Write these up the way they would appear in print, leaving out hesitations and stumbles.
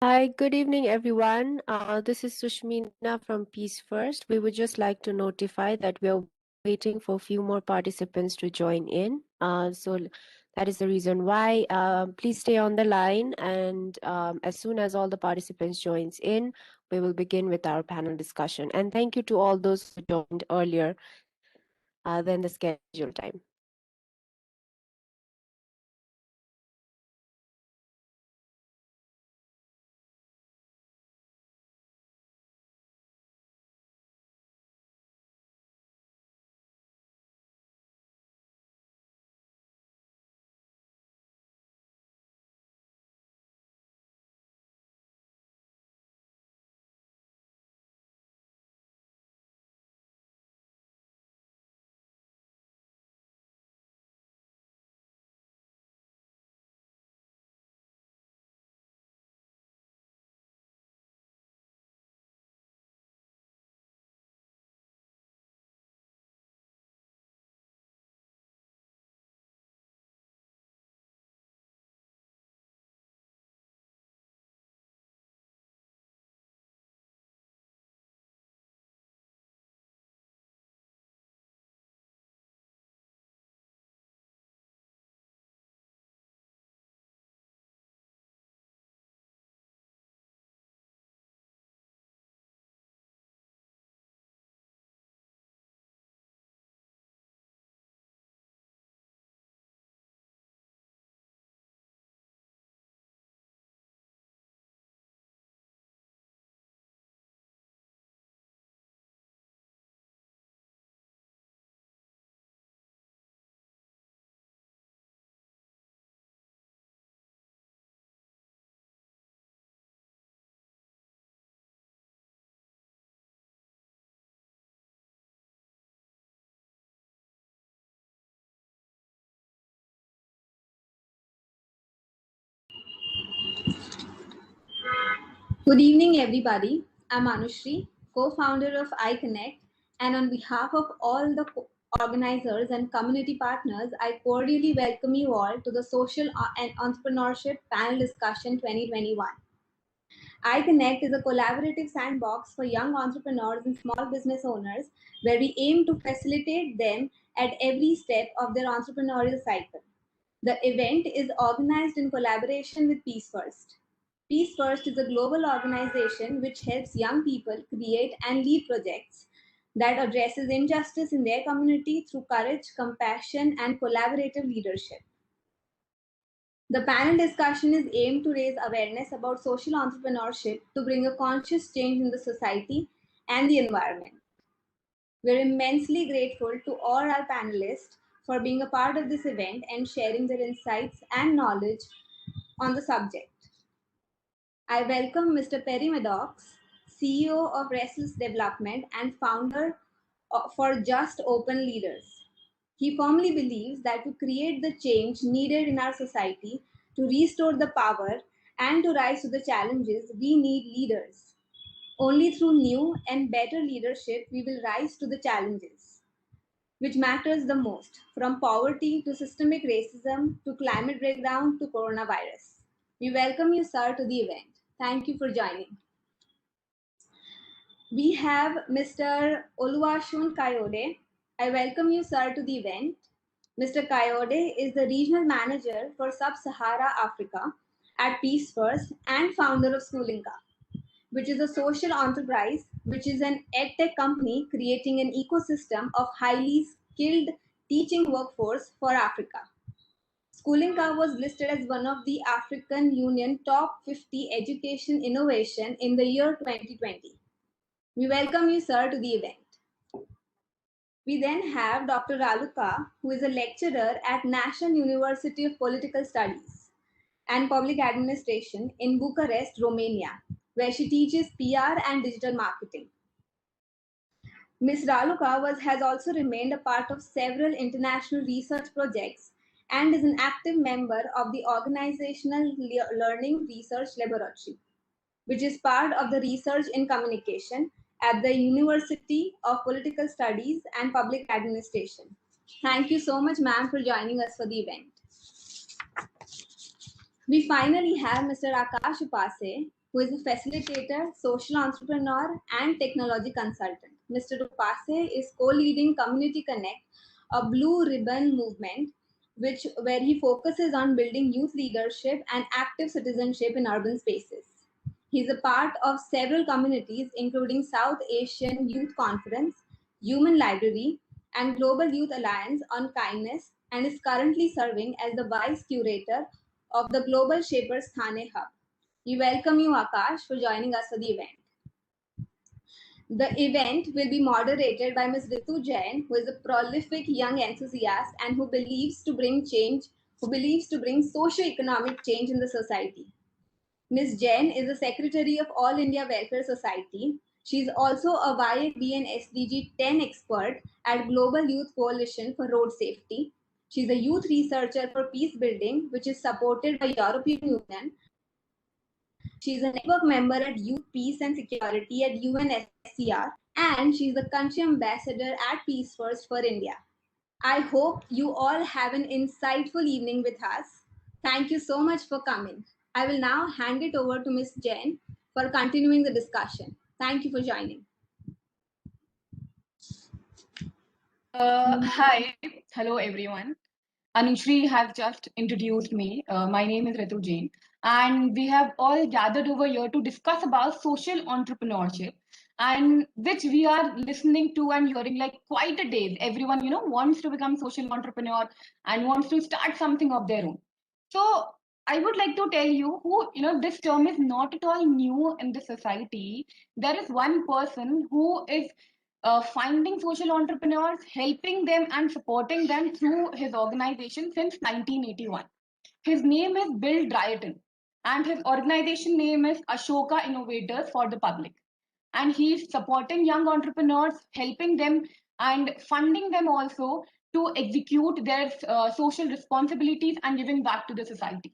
Hi, good evening, everyone. This is Sushmina from Peace First. We would just like to notify that we are waiting for a few more participants to join in. So that is the reason why. Please stay on the line, and as soon as all the participants joins in, we will begin with our panel discussion. And thank you to all those who joined earlier than the scheduled time. Good evening, everybody. I'm Anushri, co-founder of iConnect, and on behalf of all the organizers and community partners, I cordially welcome you all to the Social and Entrepreneurship Panel Discussion 2021. iConnect is a collaborative sandbox for young entrepreneurs and small business owners where we aim to facilitate them at every step of their entrepreneurial cycle. The event is organized in collaboration with Peace First. Peace First is a global organization which helps young people create and lead projects that addresses injustice in their community through courage, compassion, and collaborative leadership. The panel discussion is aimed to raise awareness about social entrepreneurship to bring a conscious change in the society and the environment. We're immensely grateful to all our panelists for being a part of this event and sharing their insights and knowledge on the subject. I welcome Mr. Perry Maddox, CEO of Restless Development and founder for Just Open Leaders. He firmly believes that to create the change needed in our society, to restore the power, and to rise to the challenges, we need leaders. Only through new and better leadership, we will rise to the challenges, which matters the most, from poverty to systemic racism to climate breakdown to coronavirus. We welcome you, sir, to the event. Thank you for joining. We have Mr. Oluwaseun Kayode. I welcome you, sir, to the event. Mr. Kayode is the Regional Manager for Sub-Sahara Africa at Peace First and founder of Schoolinka, which is a social enterprise, which is an edtech company creating an ecosystem of highly skilled teaching workforce for Africa. Schoolinka was listed as one of the African Union top 50 education innovation in the year 2020. We welcome you, sir, to the event. We then have Dr. Raluca, who is a lecturer at National University of Political Studies and Public Administration in Bucharest, Romania, where she teaches PR and digital marketing. Ms. Raluca has also remained a part of several international research projects and is an active member of the Organizational Learning Research Laboratory, which is part of the Research in Communication at the University of Political Studies and Public Administration. Thank you so much, ma'am, for joining us for the event. We finally have Mr. Akash Upase, who is a facilitator, social entrepreneur, and technology consultant. Mr. Upase is co-leading Community Connect, a blue ribbon movement where he focuses on building youth leadership and active citizenship in urban spaces. He's a part of several communities, including South Asian Youth Conference, Human Library, and Global Youth Alliance on Kindness, and is currently serving as the Vice Curator of the Global Shapers Thane Hub. We welcome you, Akash, for joining us for the event. The event will be moderated by Ms. Ritu Jain, who is a prolific young enthusiast and who believes to bring socio-economic change in the society. Ms. Jain is the Secretary of All India Welfare Society. She is also a YAB and SDG 10 expert at Global Youth Coalition for Road Safety. She is a youth researcher for peace building, which is supported by European Union. She is a network member at Youth Peace and Security at UNSCR, and she is the country ambassador at Peace First for India. I hope you all have an insightful evening with us. Thank you so much for coming. I will now hand it over to Ms. Jain for continuing the discussion. Thank you for joining. Hi, hello everyone. Anushri has just introduced me. My name is Ritu Jain, and we have all gathered over here to discuss about social entrepreneurship, and which we are listening to and hearing like quite a day. Everyone, wants to become social entrepreneur and wants to start something of their own. So I would like to tell you this term is not at all new in the society. There is one person who is finding social entrepreneurs, helping them and supporting them through his organization since 1981. His name is Bill Drayton, and his organization name is Ashoka Innovators for the Public. And he's supporting young entrepreneurs, helping them and funding them also to execute their social responsibilities and giving back to the society.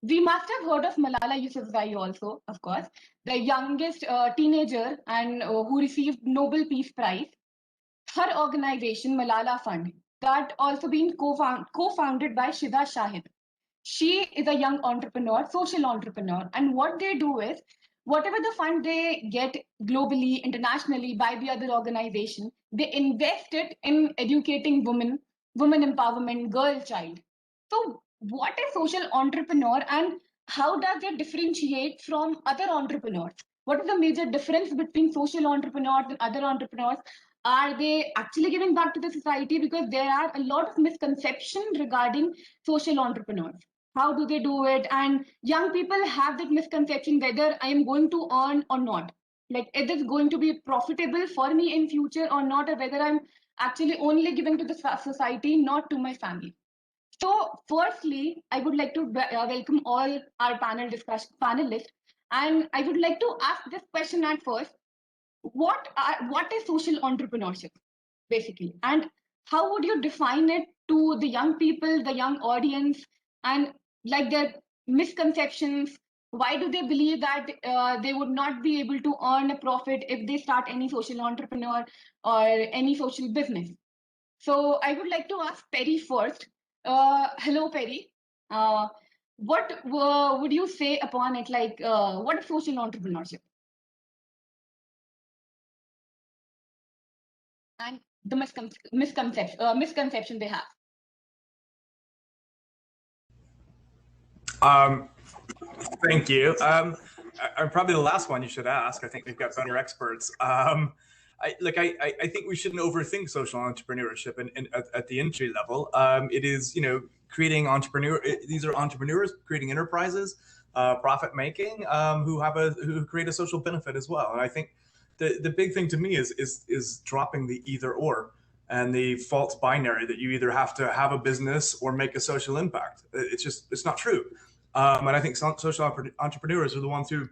We must have heard of Malala Yousafzai also, of course, the youngest teenager and who received Nobel Peace Prize. Her organization, Malala Fund, that also been co-founded by Shida Shahid. She is a young entrepreneur, social entrepreneur, and what they do is, whatever the fund they get globally, internationally by the other organization, they invest it in educating women, women empowerment, girl child. So what is social entrepreneur and how does it differentiate from other entrepreneurs? What is the major difference between social entrepreneurs and other entrepreneurs? Are they actually giving back to the society? Because there are a lot of misconceptions regarding social entrepreneurs. How do they do it? And young people have that misconception whether I am going to earn or not. Like, is it going to be profitable for me in future or not, or whether I'm actually only giving to the society, not to my family. So firstly, I would like to welcome all our panelists. And I would like to ask this question at first. What is social entrepreneurship, basically? And how would you define it to the young people, the young audience, and like their misconceptions? Why do they believe that they would not be able to earn a profit if they start any social entrepreneur or any social business? So I would like to ask Perry first. Hello, Perry. What would you say upon it? Like, what is social entrepreneurship? And the misconception they have. Thank you. I'm probably the last one you should ask. I think we've got better experts. I think we shouldn't overthink social entrepreneurship and at the entry level. It is, these are entrepreneurs creating enterprises, profit making, who create a social benefit as well. And I think the big thing to me is dropping the either or and the false binary that you either have to have a business or make a social impact. It's not true. And I think social entrepreneurs are the ones who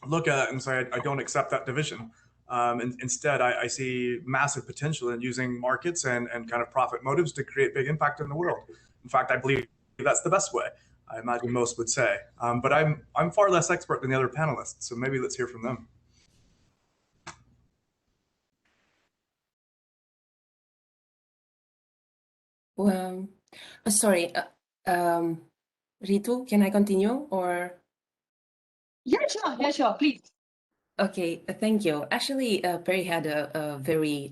look at it and say, I don't accept that division. And instead, I see massive potential in using markets and kind of profit motives to create big impact in the world. In fact, I believe that's the best way. I imagine most would say. But I'm far less expert than the other panelists, so maybe let's hear from them. Well, sorry, Ritu, can I continue or? Yeah, sure, please. Okay, thank you. Actually, Perry had a very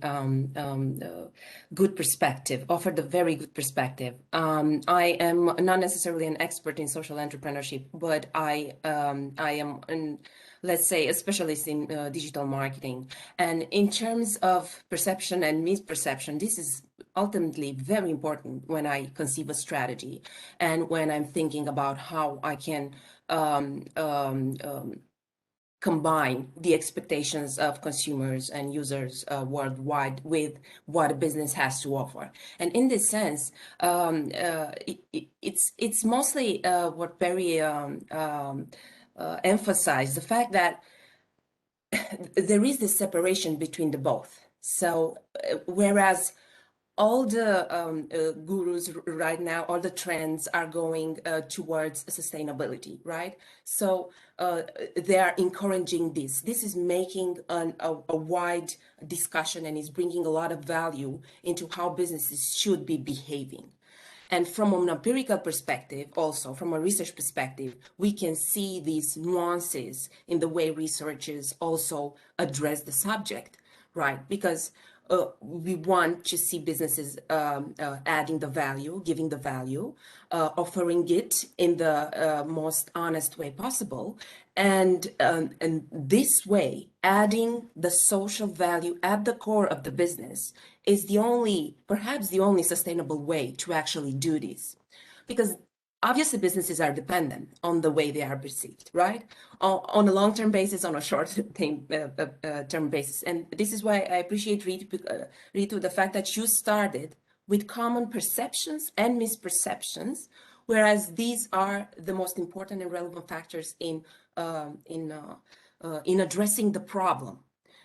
good perspective, offered a very good perspective. I am not necessarily an expert in social entrepreneurship, but I am, let's say, a specialist in digital marketing. And in terms of perception and misperception, this is ultimately very important when I conceive a strategy and when I'm thinking about how I can combine the expectations of consumers and users worldwide with what a business has to offer. And in this sense, it's mostly what Perry emphasized, the fact that there is this separation between the both. So whereas all the gurus right now, all the trends are going towards sustainability, right? So they are encouraging this. This is making a wide discussion and is bringing a lot of value into how businesses should be behaving. And from an empirical perspective, also from a research perspective, we can see these nuances in the way researchers also address the subject, right? Because we want to see businesses adding the value, giving the value, offering it in the most honest way possible. And this way, adding the social value at the core of the business is the only, perhaps the only sustainable way to actually do this. Because obviously businesses are dependent on the way they are perceived, right? On a long-term basis, on a short-term basis. And this is why I appreciate Ritu, the fact that you started with common perceptions and misperceptions, whereas these are the most important and relevant factors in addressing the problem.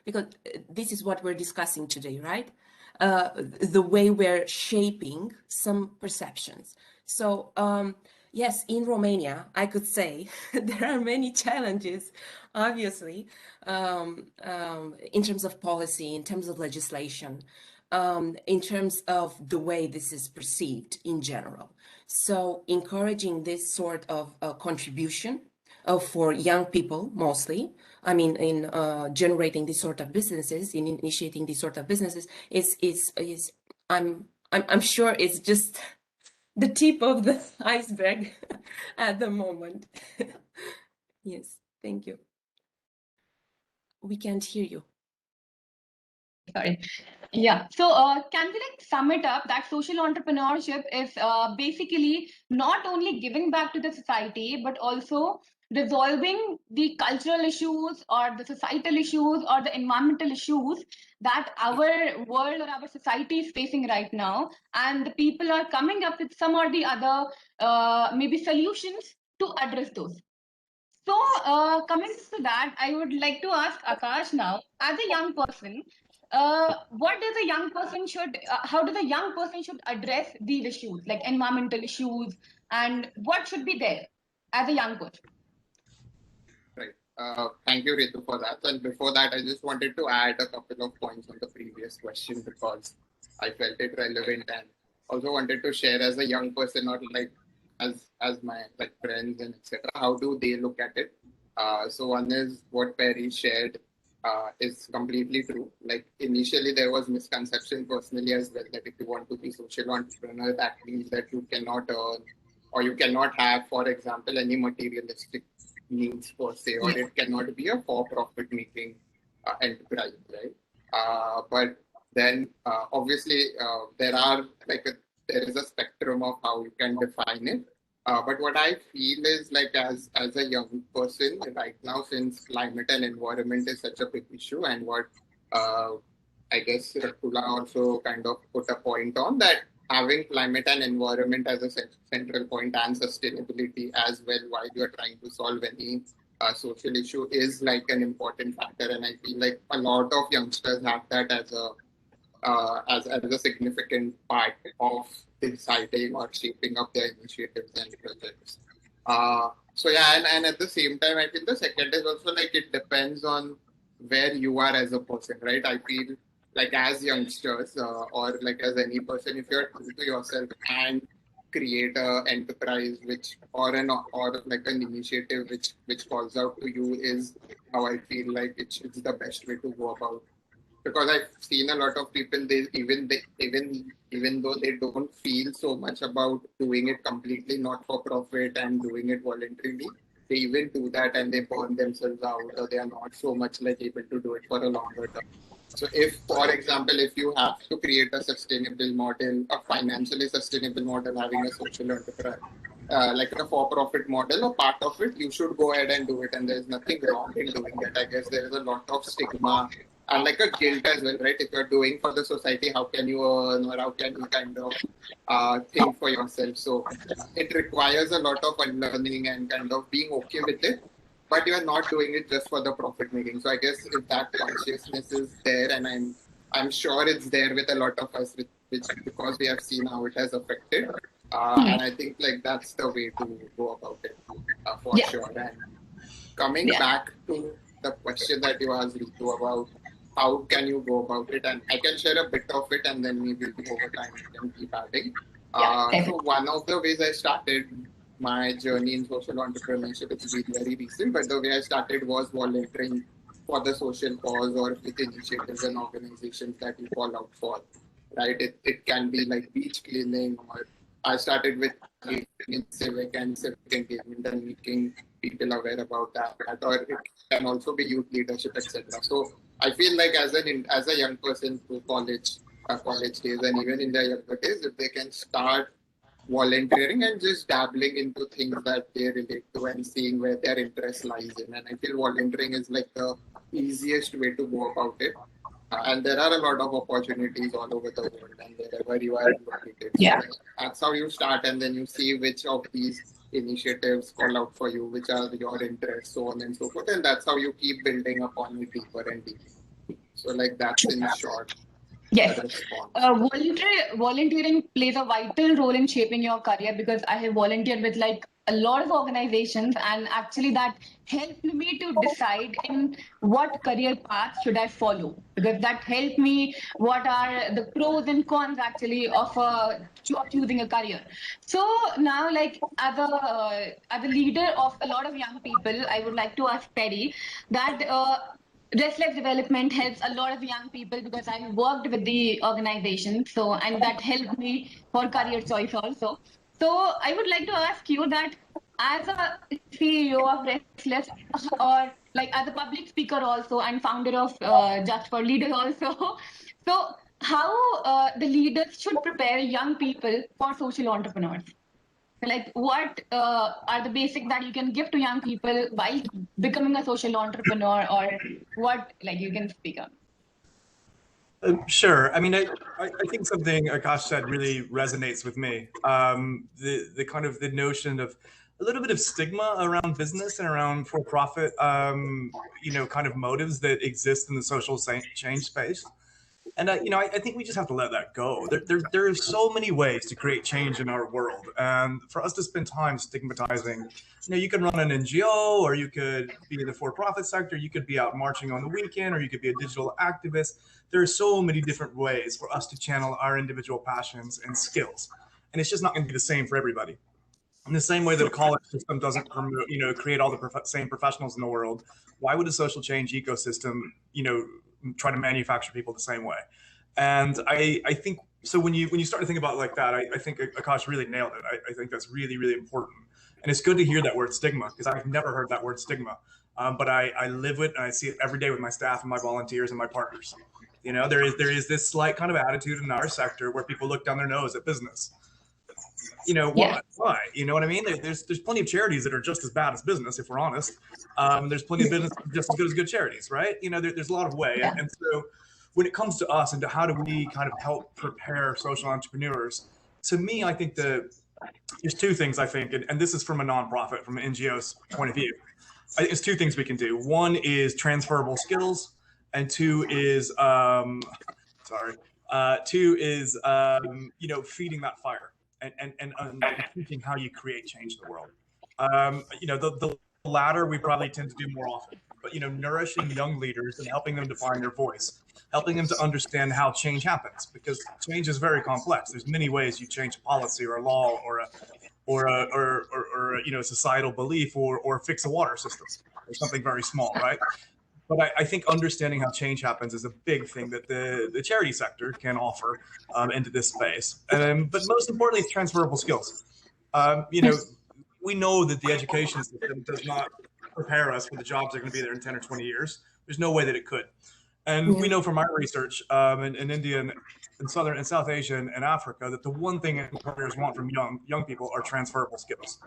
Because this is what we're discussing today, right? The way we're shaping some perceptions. So yes, in Romania, I could say there are many challenges, obviously, in terms of policy, in terms of legislation, in terms of the way this is perceived in general. So encouraging this sort of contribution for young people mostly, I mean, in generating these sort of businesses, in initiating these sort of businesses, is I'm sure it's just the tip of the iceberg at the moment. Yes, thank you. We can't hear you. Sorry. Yeah. So can we like sum it up that social entrepreneurship is basically not only giving back to the society, but also resolving the cultural issues or the societal issues or the environmental issues that our world or our society is facing right now. And the people are coming up with some or the other maybe solutions to address those. So coming to that, I would like to ask Akash now, as a young person, what does a young person should, how does a young person should address these issues, like environmental issues, and what should be there as a young person? Right. Thank you, Ritu, for that. And before that, I just wanted to add a couple of points on the previous question because I felt it relevant and also wanted to share as a young person, or like as my like friends and etc. How do they look at it? So one is what Perry shared is completely true. Like initially there was misconception personally as well that if you want to be social entrepreneur, that means that you cannot earn or you cannot have, for example, any materialistic needs per se, or it cannot be a for-profit making enterprise, right? But then obviously there is a spectrum of how you can define it. But what I feel is like as a young person right now, since climate and environment is such a big issue, and what I guess Raluca also kind of put a point on that having climate and environment as a central point and sustainability as well while you're trying to solve any social issue is like an important factor. And I feel like a lot of youngsters have that as a significant part of deciding or shaping up their initiatives and projects. So yeah, and at the same time, I feel the second is also like it depends on where you are as a person, right? I feel like as youngsters or like as any person, if you're true to yourself and create an enterprise or like an initiative which calls out to you is how I feel like it's the best way to go about. Because I've seen a lot of people, even though they don't feel so much about doing it completely not for profit and doing it voluntarily, they even do that and they burn themselves out, or they are not so much like able to do it for a longer term. So if, for example, if you have to create a sustainable model, a financially sustainable model, having a social enterprise, like a for-profit model or part of it, you should go ahead and do it. And there's nothing wrong in doing that. I guess there is a lot of stigma and like a guilt as well, right? If you're doing for the society, how can you earn, or how can you kind of think for yourself? So it requires a lot of unlearning and kind of being okay with it. But you are not doing it just for the profit making. So I guess if that consciousness is there, and I'm sure it's there with a lot of us, which because we have seen how it has affected, and I think like that's the way to go about it for sure. And coming back to the question that you asked Ritu about how can you go about it, and I can share a bit of it, and then maybe over time we can keep adding. So one of the ways I started my journey in social entrepreneurship, it's been very recent, but the way I started was volunteering for the social cause or with initiatives and organizations that you call out for, right? It can be like beach cleaning, or I started with in civic engagement and making people aware about that, or it can also be youth leadership, etc. So I feel like as a young person through college days, and even in their younger days, if they can start volunteering and just dabbling into things that they relate to and seeing where their interest lies in. And I feel volunteering is like the easiest way to go about it. And there are a lot of opportunities all over the world and wherever you are located. So that's how you start, and then you see which of these initiatives call out for you, which are your interests, so on and so forth. And that's how you keep building upon it deeper and deeper. So like that's in short. Yes, volunteering plays a vital role in shaping your career, because I have volunteered with like a lot of organizations, and actually that helped me to decide in what career path should I follow, because that helped me what are the pros and cons actually of choosing a career. So now, like as a leader of a lot of young people, I would like to ask Terry that Restless Development helps a lot of young people, because I worked with the organization, so and that helped me for career choice also. So I would like to ask you that as a CEO of Restless, or like as a public speaker also and founder of Just for Leaders also, so how the leaders should prepare young people for social entrepreneurs? Like what are the basics that you can give to young people while becoming a social entrepreneur, or what like you can speak on? Sure. I mean, I think something Akash said really resonates with me. The kind of the notion of a little bit of stigma around business and around for-profit, kind of motives that exist in the social change space. And I think we just have to let that go. There are so many ways to create change in our world, and for us to spend time stigmatizing, you can run an NGO, or you could be in the for-profit sector, you could be out marching on the weekend, or you could be a digital activist. There are so many different ways for us to channel our individual passions and skills, and it's just not going to be the same for everybody. In the same way that a college system doesn't promote, create all the same professionals in the world, why would a social change ecosystem, try to manufacture people the same way? And I think so. When you start to think about it like that, I think Akash really nailed it. I think that's really, really important. And it's good to hear that word stigma, because I've never heard that word stigma. But I live it, and I see it every day with my staff and my volunteers and my partners. There is this slight kind of attitude in our sector where people look down their nose at business. Why? You know what I mean? There's plenty of charities that are just as bad as business, if we're honest. There's plenty of business just as good as good charities, right? There's a lot of ways. And so when it comes to us and to how do we kind of help prepare social entrepreneurs, to me, I think there's two things, I think, and this is from a nonprofit, from an NGO's point of view. I think there's two things we can do. One is transferable skills, and two is feeding that fire. And teaching how you create change in the world. The latter we probably tend to do more often. but nourishing young leaders and helping them define their voice, helping them to understand how change happens, because change is very complex. There's many ways you change a policy or a law or a societal belief or fix a water system or something very small, right? But I think understanding how change happens is a big thing that the charity sector can offer into this space. But most importantly, it's transferable skills. We know that the education system does not prepare us for the jobs that are going to be there in 10 or 20 years. There's no way that it could. And we know from our research in India and Southern and South Asia and Africa that the one thing employers want from young people are transferable skills.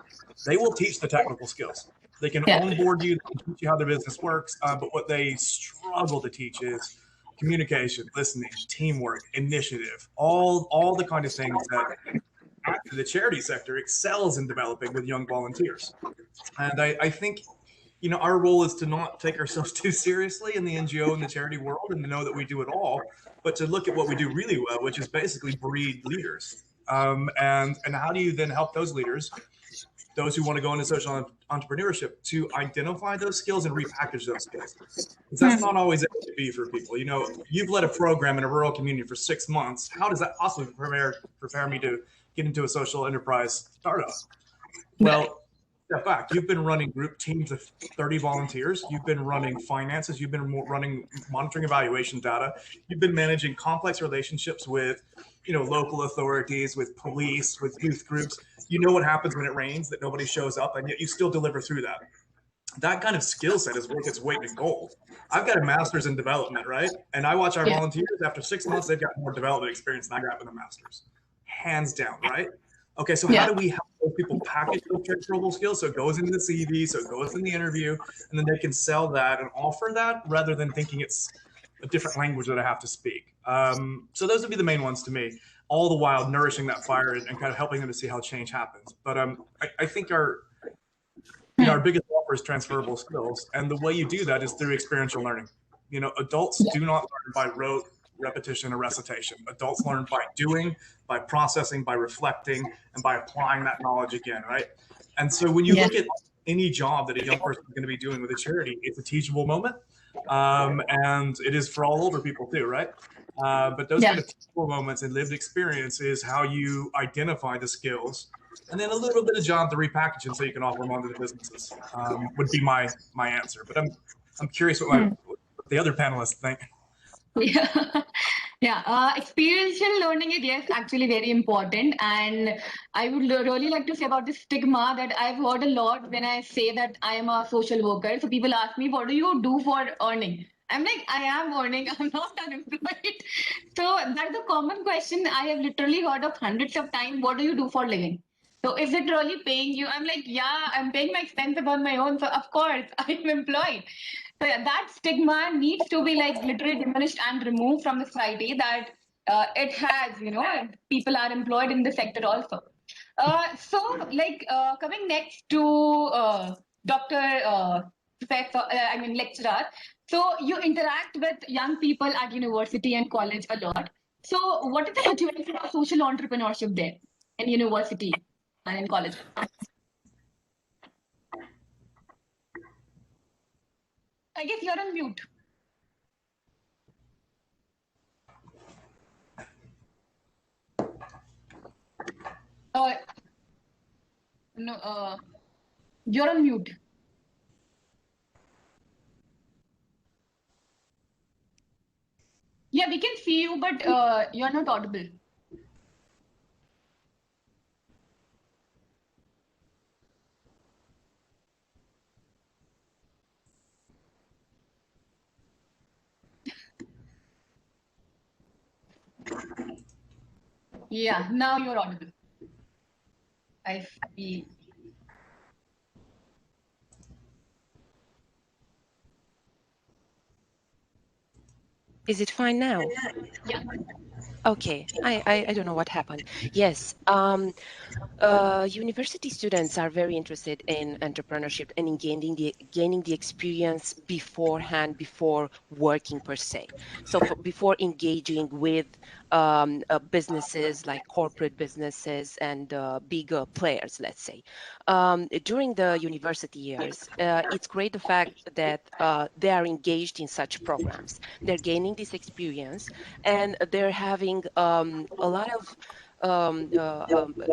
They will teach the technical skills. They can onboard you, they can teach you how the business works, but what they struggle to teach is communication, listening, teamwork, initiative, all the kind of things that the charity sector excels in developing with young volunteers. And I think, our role is to not take ourselves too seriously in the NGO and the charity world and to know that we do it all, but to look at what we do really well, which is basically breed leaders. And how do you then help those leaders, those who want to go into social entrepreneurship, to identify those skills and repackage those skills? Because that's not always able to be for people. You've led a program in a rural community for 6 months. How does that possibly prepare me to get into a social enterprise startup? Well, step back. You've been running group teams of 30 volunteers. You've been running finances. You've been running monitoring evaluation data. You've been managing complex relationships with, local authorities, with police, with youth groups. You know what happens when it rains, that nobody shows up, and yet you still deliver through that. That kind of skill set is worth its weight in gold. I've got a master's in development, right? And I watch our volunteers, after 6 months, they've got more development experience than I got with a master's. Hands down, right? Okay, so how do we help those people package those transferable skills so it goes into the CV, so it goes in the interview, and then they can sell that and offer that rather than thinking it's a different language that I have to speak. So those would be the main ones to me, all the while nourishing that fire and kind of helping them to see how change happens. But I think our biggest offer is transferable skills, and the way you do that is through experiential learning. Adults do not learn by rote repetition or recitation. Adults learn by doing, by processing, by reflecting, and by applying that knowledge again, right? And so when you look at any job that a young person is going to be doing with a charity, it's a teachable moment. And it is for all older people too, right? But those kind of teachable moments and lived experience is how you identify the skills, and then a little bit of job to repackage them so you can offer them onto the businesses, would be my answer. But I'm curious what the other panelists think. Experiential learning is actually very important, and I would really like to say about the stigma that I've heard a lot when I say that I am a social worker. So people ask me, what do you do for earning? I'm like, I am earning, I'm not unemployed. So that's a common question I have literally heard of hundreds of times. What do you do for living? So is it really paying you? I'm like, yeah, I'm paying my expenses on my own. So of course I'm employed. So that stigma needs to be literally diminished and removed from the society, that it has, people are employed in the sector also. Coming next to lecturer. So you interact with young people at university and college a lot. So what is the situation of social entrepreneurship there in university and in college? I guess you're on mute. You're on mute. Yeah, we can see you, but you're not audible. Yeah, now you're audible. I see. Is it fine now? Yeah. Okay, I don't know what happened. Yes, university students are very interested in entrepreneurship and in gaining the experience beforehand, before working per se. So before engaging with businesses like corporate businesses and bigger players, let's say. During the university years, it's great the fact that they are engaged in such programs. They're gaining this experience and they're having a lot of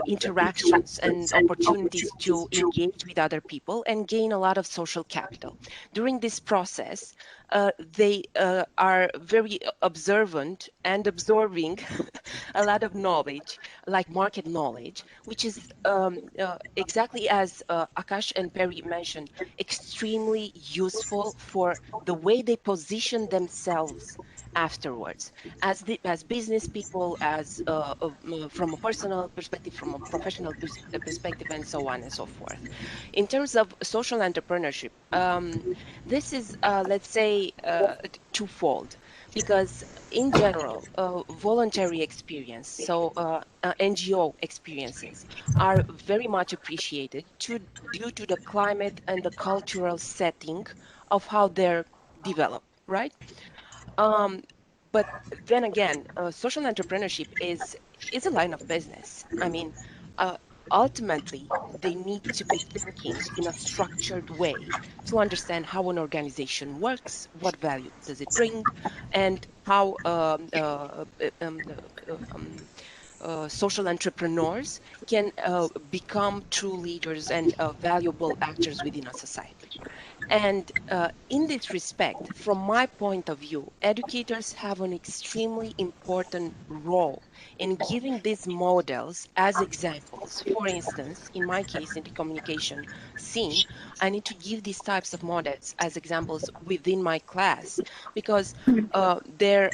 interactions and opportunities to engage with other people and gain a lot of social capital. During this process, they are very observant and absorbing a lot of knowledge, like market knowledge, which is exactly as Akash and Perry mentioned, extremely useful for the way they position themselves afterwards as business people, as from a personal perspective, from a professional perspective, and so on and so forth. In terms of social entrepreneurship, this is let's say twofold, because in general voluntary experience, so NGO experiences are very much appreciated due to the climate and the cultural setting of how they're developed, right? But then again, social entrepreneurship is a line of business. I mean, ultimately, they need to be thinking in a structured way to understand how an organization works, what value does it bring, and how social entrepreneurs can become true leaders and valuable actors within a society. And in this respect, from my point of view, educators have an extremely important role in giving these models as examples. For instance, in my case, in the communication scene, I need to give these types of models as examples within my class because their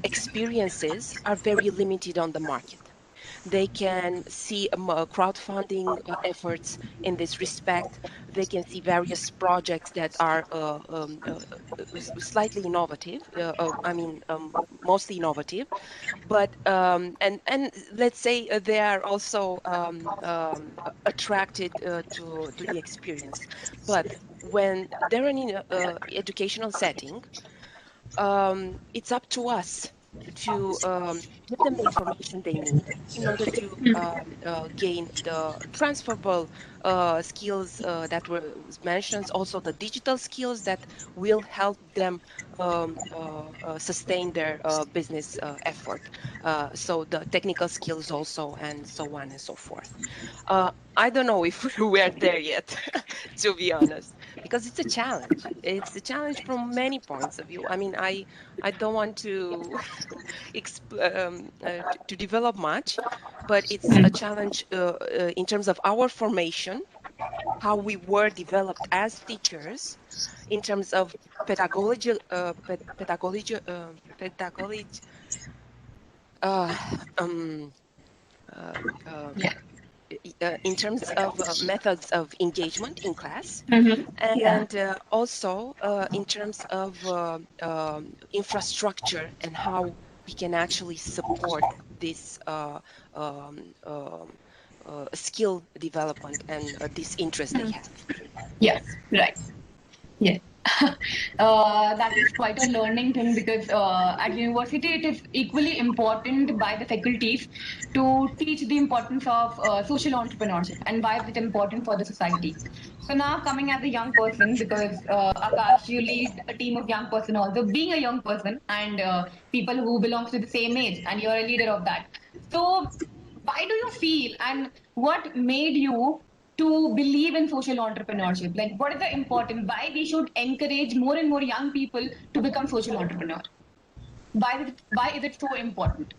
experiences are very limited on the market. They can see crowdfunding efforts in this respect. They can see various projects that are slightly innovative. Mostly innovative, but and let's say they are also attracted to the experience. But when they're in an educational setting, it's up to us to give them the information they need in order to gain the transferable skills that were mentioned, also the digital skills that will help them sustain their business effort. So the technical skills also, and so on and so forth. I don't know if we're there yet, to be honest, because it's a challenge. It's a challenge from many points of view. I mean, I don't want to to develop much, but it's a challenge in terms of our formation, how we were developed as teachers, in terms of pedagogy, pedagogy, pedagogy. In terms of methods of engagement in class, and also in terms of infrastructure and how we can actually support this skill development and this interest they have. Yeah, right. Yeah. That is quite a learning thing because at university it is equally important by the faculties to teach the importance of social entrepreneurship and why is it important for the society. So now coming as a young person, because Akash, you lead a team of young person also, being a young person and people who belongs to the same age, and you're a leader of that. So why do you feel and what made you to believe in social entrepreneurship? Like, what is the important, why we should encourage more and more young people to become social entrepreneur? Why is it so important?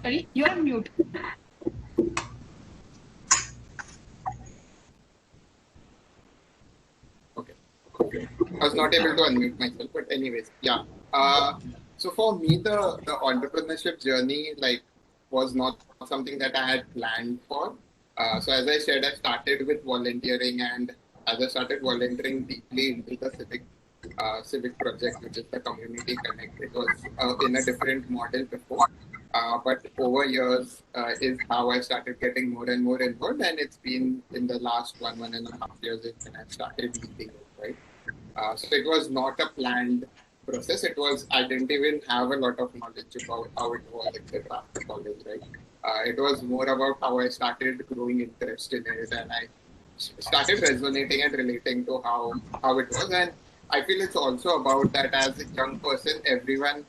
Sorry, you're on mute. Okay. I was not able to unmute myself, but anyways, yeah. So for me, the entrepreneurship journey was not something that I had planned for. So as I said, I started with volunteering, and as I started volunteering deeply into the civic project, which is the Community Connect, it was in a different model before. But over years is how I started getting more and more involved, and it's been in the last 1.5 years when I started leading it, right? So it was not a planned process. It was, I didn't even have a lot of knowledge about how it was, etc. after college, right? It was more about how I started growing interest in it, and I started resonating and relating to how it was. And I feel it's also about that as a young person, everyone,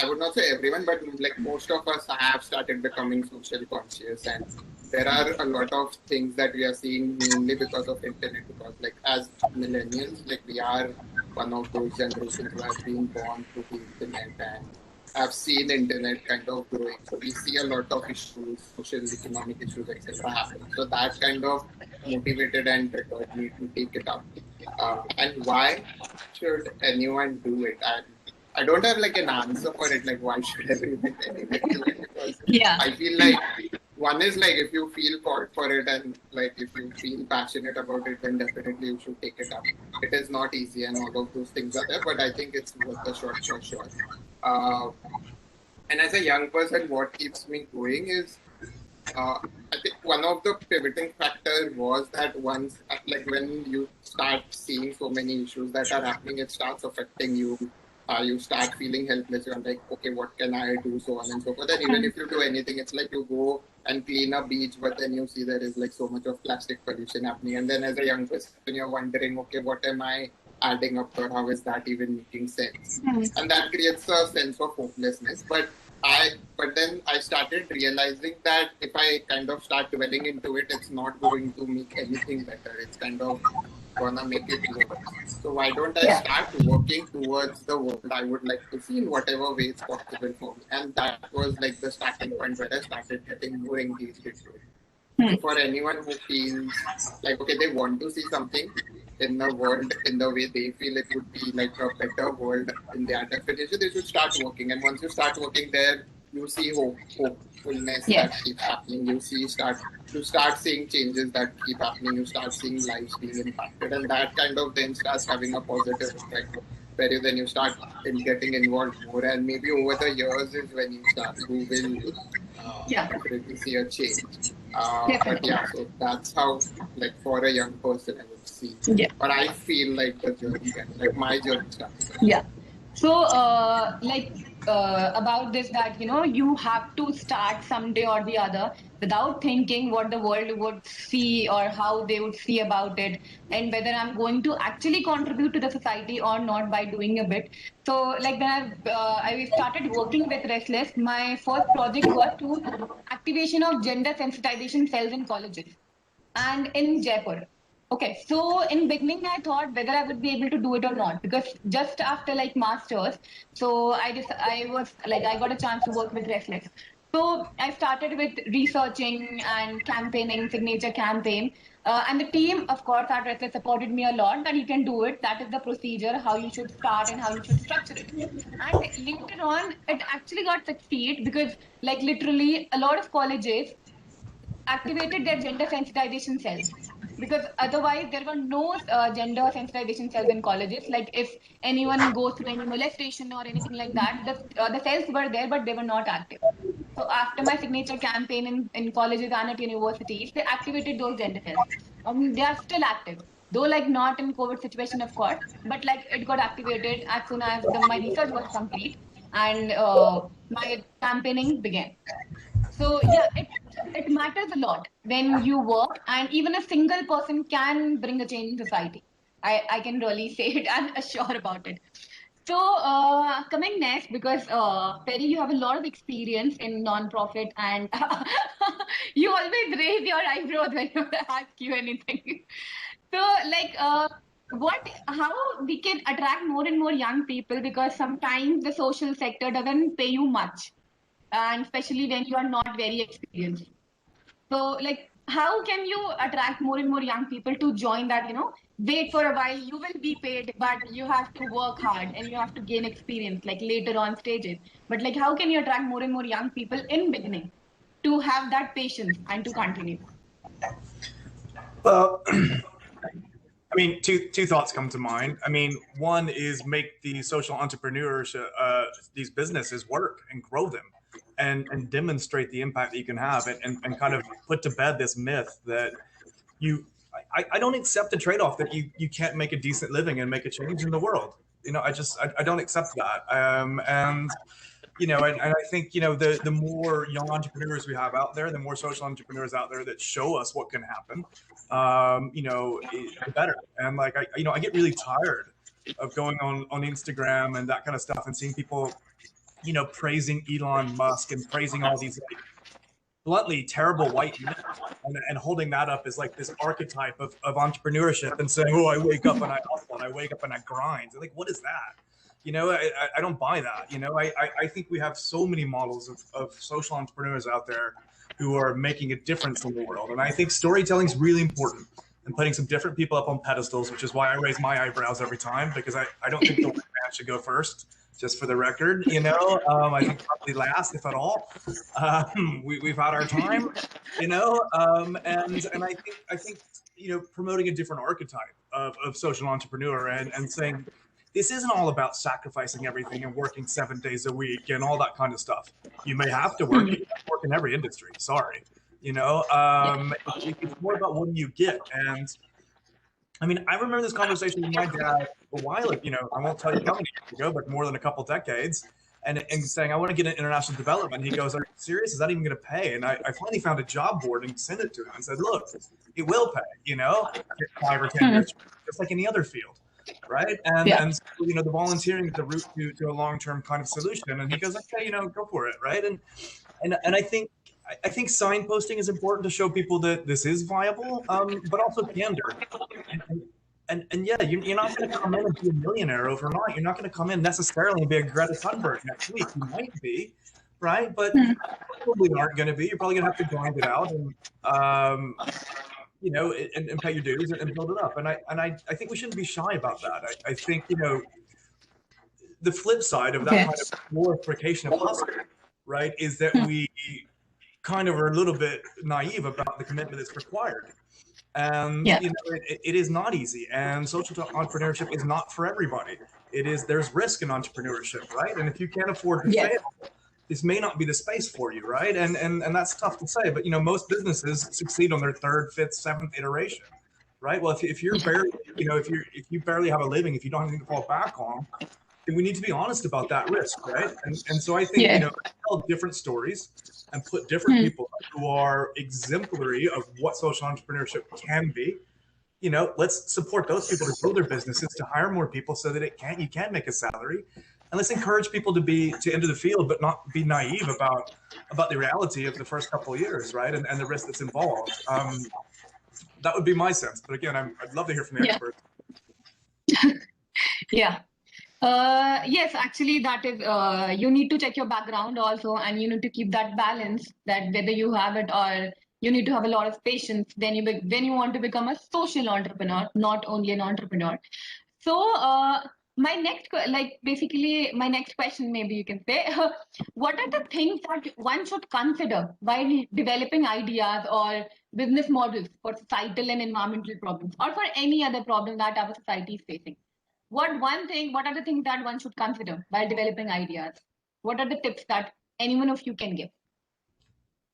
I would not say everyone, but like most of us have started becoming social conscious, and there are a lot of things that we are seeing mainly because of internet. Because like as millennials, like we are one of those generations who have been born through the internet and have seen internet kind of growing. So we see a lot of issues, social, economic issues, etc. happen. So that kind of motivated and triggered me to take it up. And why should anyone do it? And I don't have like an answer for it, like why should everyone do it? Because I feel like one is like if you feel called for it and like if you feel passionate about it, then definitely you should take it up. It is not easy and all of those things are there, but I think it's worth a shot for sure. And as a young person, what keeps me going is I think one of the pivoting factors was that once, like when you start seeing so many issues that are happening, it starts affecting you. You start feeling helpless. You're like, okay, what can I do? So on and so forth. And even if you do anything, it's like you go and clean a beach, but then you see there is like so much of plastic pollution happening. And then as a young person, you're wondering, okay, what am I adding up to? How is that even making sense? And that creates a sense of hopelessness. But then I started realizing that if I kind of start dwelling into it, it's not going to make anything better. It's kind of gonna make it worse. So why don't I start working towards the world I would like to see in whatever way it's possible for me? And that was like the starting point where I started getting more engaged into it. So for anyone who feels like, okay, they want to see something in the world in the way they feel it would be like a better world in their definition, they should start working. And once you start working there, you see hopefulness that keeps happening. You start seeing changes that keep happening. You start seeing lives being impacted, and that kind of then starts having a positive effect. Where then you start getting involved more, and maybe over the years is when you will definitely see a change. But yeah, so that's how, like for a young person, I would see. But I feel like the journey, like my journey started. So, about this, that you have to start someday or the other without thinking what the world would see or how they would see about it, and whether I'm going to actually contribute to the society or not by doing a bit. So, like when I started working with Restless, my first project was to activation of gender sensitization cells in colleges and in Jaipur. Okay, so in beginning I thought whether I would be able to do it or not, because just after like masters, so I got a chance to work with Restless. So I started with researching and campaigning, signature campaign, and the team, of course, at Restless supported me a lot. That you can do it. That is the procedure, how you should start and how you should structure it. And later on, it actually got succeed because, like literally, a lot of colleges activated their gender sensitization cells, because otherwise there were no gender sensitization cells in colleges. Like if anyone goes through any molestation or anything like that, the cells were there, but they were not active. So after my signature campaign in colleges and at universities, they activated those gender cells. They are still active, though like not in COVID situation, of course, but like it got activated as soon as my research was complete and my campaigning began. So yeah, it matters a lot when you work, and even a single person can bring a change in society. I can really say it. I'm sure about it. So coming next, because Perry, you have a lot of experience in non-profit, and you always raise your eyebrows whenever I ask you anything. So like how we can attract more and more young people, because sometimes the social sector doesn't pay you much, and especially when you are not very experienced. So, like, how can you attract more and more young people to join that? Wait for a while, you will be paid, but you have to work hard and you have to gain experience, like later on stages. But like, how can you attract more and more young people in beginning to have that patience and to continue? Well, I mean, two thoughts come to mind. I mean, one is make the social entrepreneurship, these businesses work and grow them, and demonstrate the impact that you can have, and kind of put to bed this myth that I don't accept the trade-off that you can't make a decent living and make a change in the world. You know, I don't accept that. And you know, and I think, you know, the more young entrepreneurs we have out there, the more social entrepreneurs out there that show us what can happen, you know, the better. And like, I get really tired of going on Instagram and that kind of stuff and seeing people, you know, praising Elon Musk and praising all these like, bluntly terrible white men and holding that up as like this archetype of entrepreneurship and saying, oh, I wake up and I hustle and I wake up and I grind. Like, what is that? You know, I don't buy that. You know, I think we have so many models of social entrepreneurs out there who are making a difference in the world. And I think storytelling is really important and putting some different people up on pedestals, which is why I raise my eyebrows every time, because I don't think the white man should go first, just for the record, you know. I think probably last, if at all. We've had our time, you know, and I think, you know, promoting a different archetype of social entrepreneur and saying, this isn't all about sacrificing everything and working 7 days a week and all that kind of stuff. You may have to work, you have to work in every industry, sorry. You know, it's more about what do you get. And I mean, I remember this conversation with my dad a while ago, you know, I won't tell you how many years ago, but more than a couple decades, and saying, I want to get into international development. He goes, are you serious? Is that even going to pay? And I finally found a job board and sent it to him and said, look, it will pay, you know, 5 or 10 years, just like any other field. Right. And so, you know, the volunteering is the route to a long-term kind of solution. And he goes, okay, you know, go for it. Right. And I think signposting is important to show people that this is viable, but also candor. And yeah, you're not going to come in and be a millionaire overnight. You're not going to come in necessarily and be a Greta Thunberg next week. You might be, right? But you probably aren't going to be. You're probably going to have to grind it out and, you know, and pay your dues and build it up. And I think we shouldn't be shy about that. I think, you know, the flip side of that kind of glorification of hustle, right, is that we kind of are a little bit naive about the commitment that's required. And you know, it is not easy. And social entrepreneurship is not for everybody. There's risk in entrepreneurship, right? And if you can't afford to fail, this may not be the space for you, right? And that's tough to say, but you know, most businesses succeed on their 3rd, 5th, 7th iteration, right? Well, if you're barely, you know, if you barely have a living, if you don't have anything to fall back on, then we need to be honest about that risk, right? And so I think, you know, tell different stories and put different people who are exemplary of what social entrepreneurship can be. You know, let's support those people to grow their businesses, to hire more people so that you can make a salary. And let's encourage people to enter the field, but not be naive about the reality of the first couple of years, right? And the risk that's involved. That would be my sense. But again, I'd love to hear from the experts. Yes, actually, that is, you need to check your background also, and you need to keep that balance, that whether you have it or you need to have a lot of patience when you want to become a social entrepreneur, not only an entrepreneur. So my next question, maybe you can say, what are the things that one should consider while developing ideas or business models for societal and environmental problems, or for any other problem that our society is facing? What are the things that one should consider while developing ideas? What are the tips that any one of you can give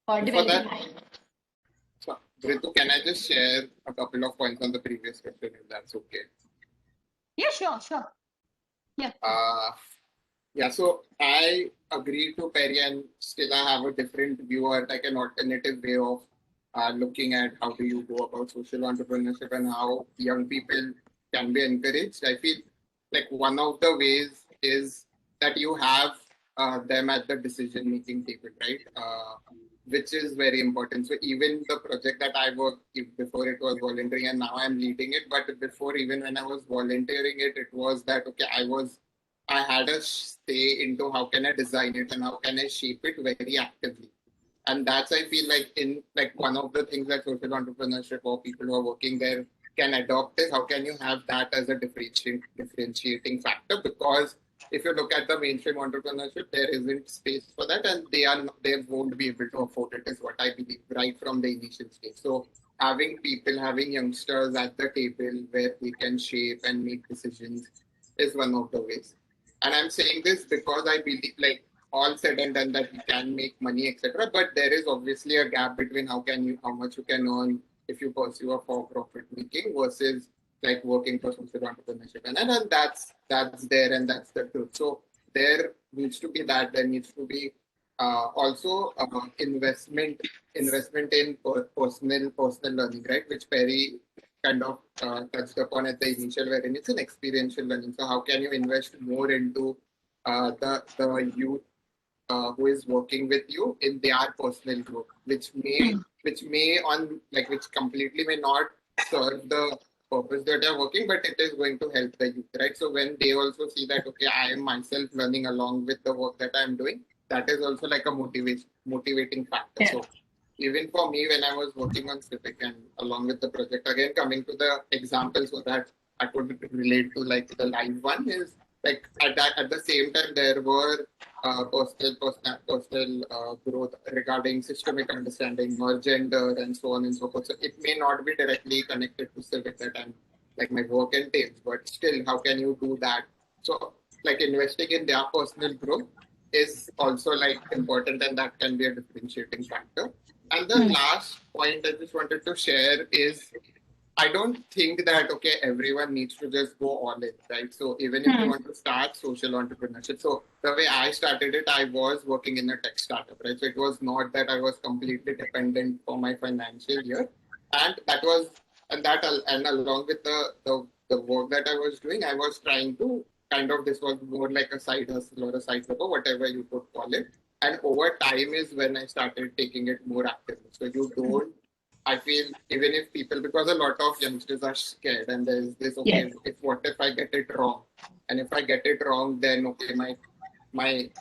for developing ideas? So, Ritu, can I just share a couple of points on the previous question, if that's okay? Yeah, sure. Yeah. So I agree to Perry, and still I have a different view or like an alternative way of looking at how do you go about social entrepreneurship and how young people can be encouraged. I feel like one of the ways is that you have them at the decision-making table, right? Which is very important. So even the project that I worked before, it was volunteering, and now I'm leading it. But before, even when I was volunteering it was that, okay, I had a say into how can I design it and how can I shape it very actively. And that's, I feel like, in like one of the things that social entrepreneurship or people who are working there can adopt is how can you have that as a differentiating factor, because if you look at the mainstream entrepreneurship, there isn't space for that, and they won't be able to afford it, is what I believe, right from the initial stage. So having youngsters at the table where they can shape and make decisions is one of the ways. And I'm saying this because I believe, like, all said and done, that we can make money, etc. But there is obviously a gap between how much you can earn if you pursue a for-profit making versus like working for social entrepreneurship. And that's there, and that's the truth. So there needs to be that. There needs to be also investment in personal learning, right? Which Perry kind of touched upon at the initial, wherein it's an experiential learning. So how can you invest more into the youth who is working with you in their personal growth, which completely may not serve the purpose that you're working, but it is going to help the youth, right? So when they also see that, okay, I am myself learning along with the work that I'm doing, that is also like a motivating factor. Yeah. So even for me, when I was working on Civic and along with the project, again, coming to the examples so that I could relate to like the live one is like at the same time, there were personal growth regarding systemic understanding or gender and so on and so forth. So it may not be directly connected to Civic that I'm like my work entails, but still, how can you do that? So like investing in their personal growth is also like important, and that can be a differentiating factor. And the last point I just wanted to share is I don't think that, okay, everyone needs to just go all in, right? So even if you want to start social entrepreneurship, so the way I started it, I was working in a tech startup, right? So it was not that I was completely dependent for my financial year. And and along with the work that I was doing, I was trying to this was more like a side hustle or a side job or whatever you could call it. And over time is when I started taking it more actively. So you don't, I feel, even if people, because a lot of youngsters are scared and there's this, okay, what if I get it wrong? And if I get it wrong, then okay, my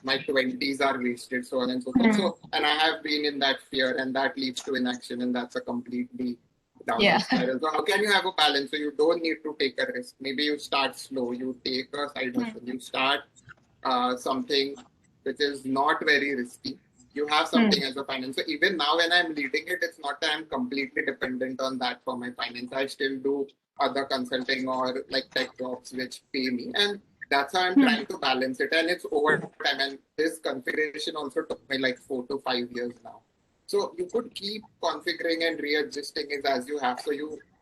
20s are wasted, so on and so forth. So, and I have been in that fear, and that leads to inaction, and that's a completely downward spiral. So how can you have a balance? So you don't need to take a risk. Maybe you start slow, you take a side hustle, you start something which is not very risky. You have something as a finance. So even now when I'm leading it, it's not that I'm completely dependent on that for my finance. I still do other consulting or like tech jobs which pay me. And that's how I'm trying to balance it. And it's over time. And this configuration also took me like 4 to 5 years now. So you could keep configuring and readjusting it as you have. So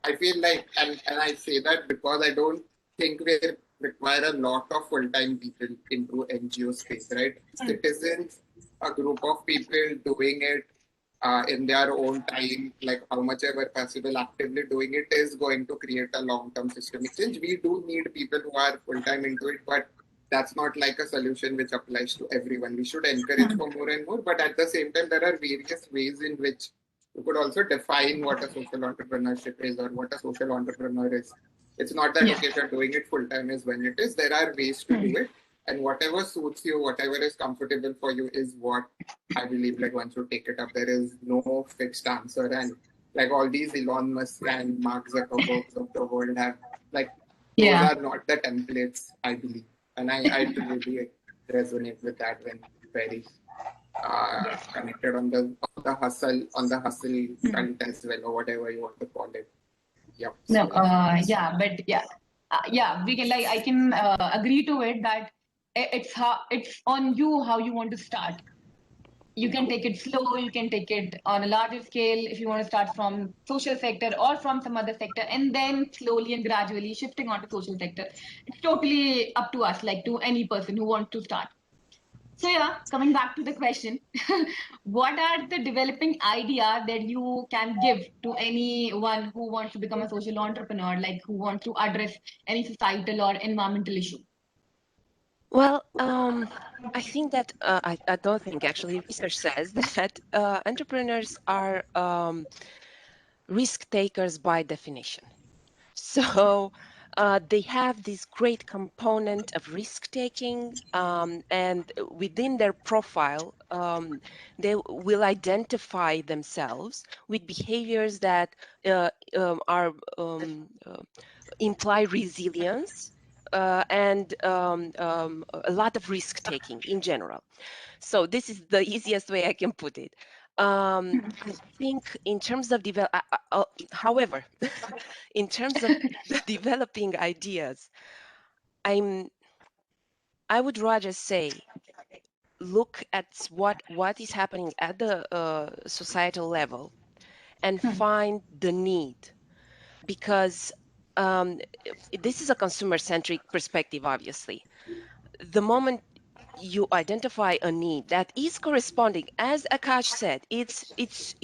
I feel like, and I say that because I don't think we require a lot of full-time people into NGO space, right? Citizens, a group of people doing it in their own time, like how much ever possible, actively doing it is going to create a long-term systemic change. We do need people who are full-time into it, but that's not like a solution which applies to everyone. We should encourage for more and more, but at the same time, there are various ways in which you could also define what a social entrepreneurship is or what a social entrepreneur is. It's not that, okay, if you're doing it full-time is when it is. There are ways to do it. And whatever suits you, whatever is comfortable for you is what I believe, like once you take it up, there is no fixed answer. And like all these Elon Musk and Mark Zuckerberg of the world have, like, those are not the templates, I believe. And I really resonate with that when very connected on the hustle front as well, or whatever you want to call it. Yep. No, we can I can agree to it that it's on you how you want to start. You can take it slow, you can take it on a larger scale if you want to start from social sector or from some other sector, and then slowly and gradually shifting onto social sector. It's totally up to us, like to any person who wants to start. So coming back to the question, what are the developing ideas that you can give to anyone who wants to become a social entrepreneur, like who wants to address any societal or environmental issue? Well, I think that I don't think actually research says that entrepreneurs are risk takers by definition. So they have this great component of risk taking, and within their profile, they will identify themselves with behaviors that imply resilience. And a lot of risk taking in general. So this is the easiest way I can put it. I think in terms of however, in terms of developing ideas, I would rather say, look at what is happening at the societal level and find the need, because this is a consumer-centric perspective, obviously. The moment you identify a need that is corresponding, as Akash said, it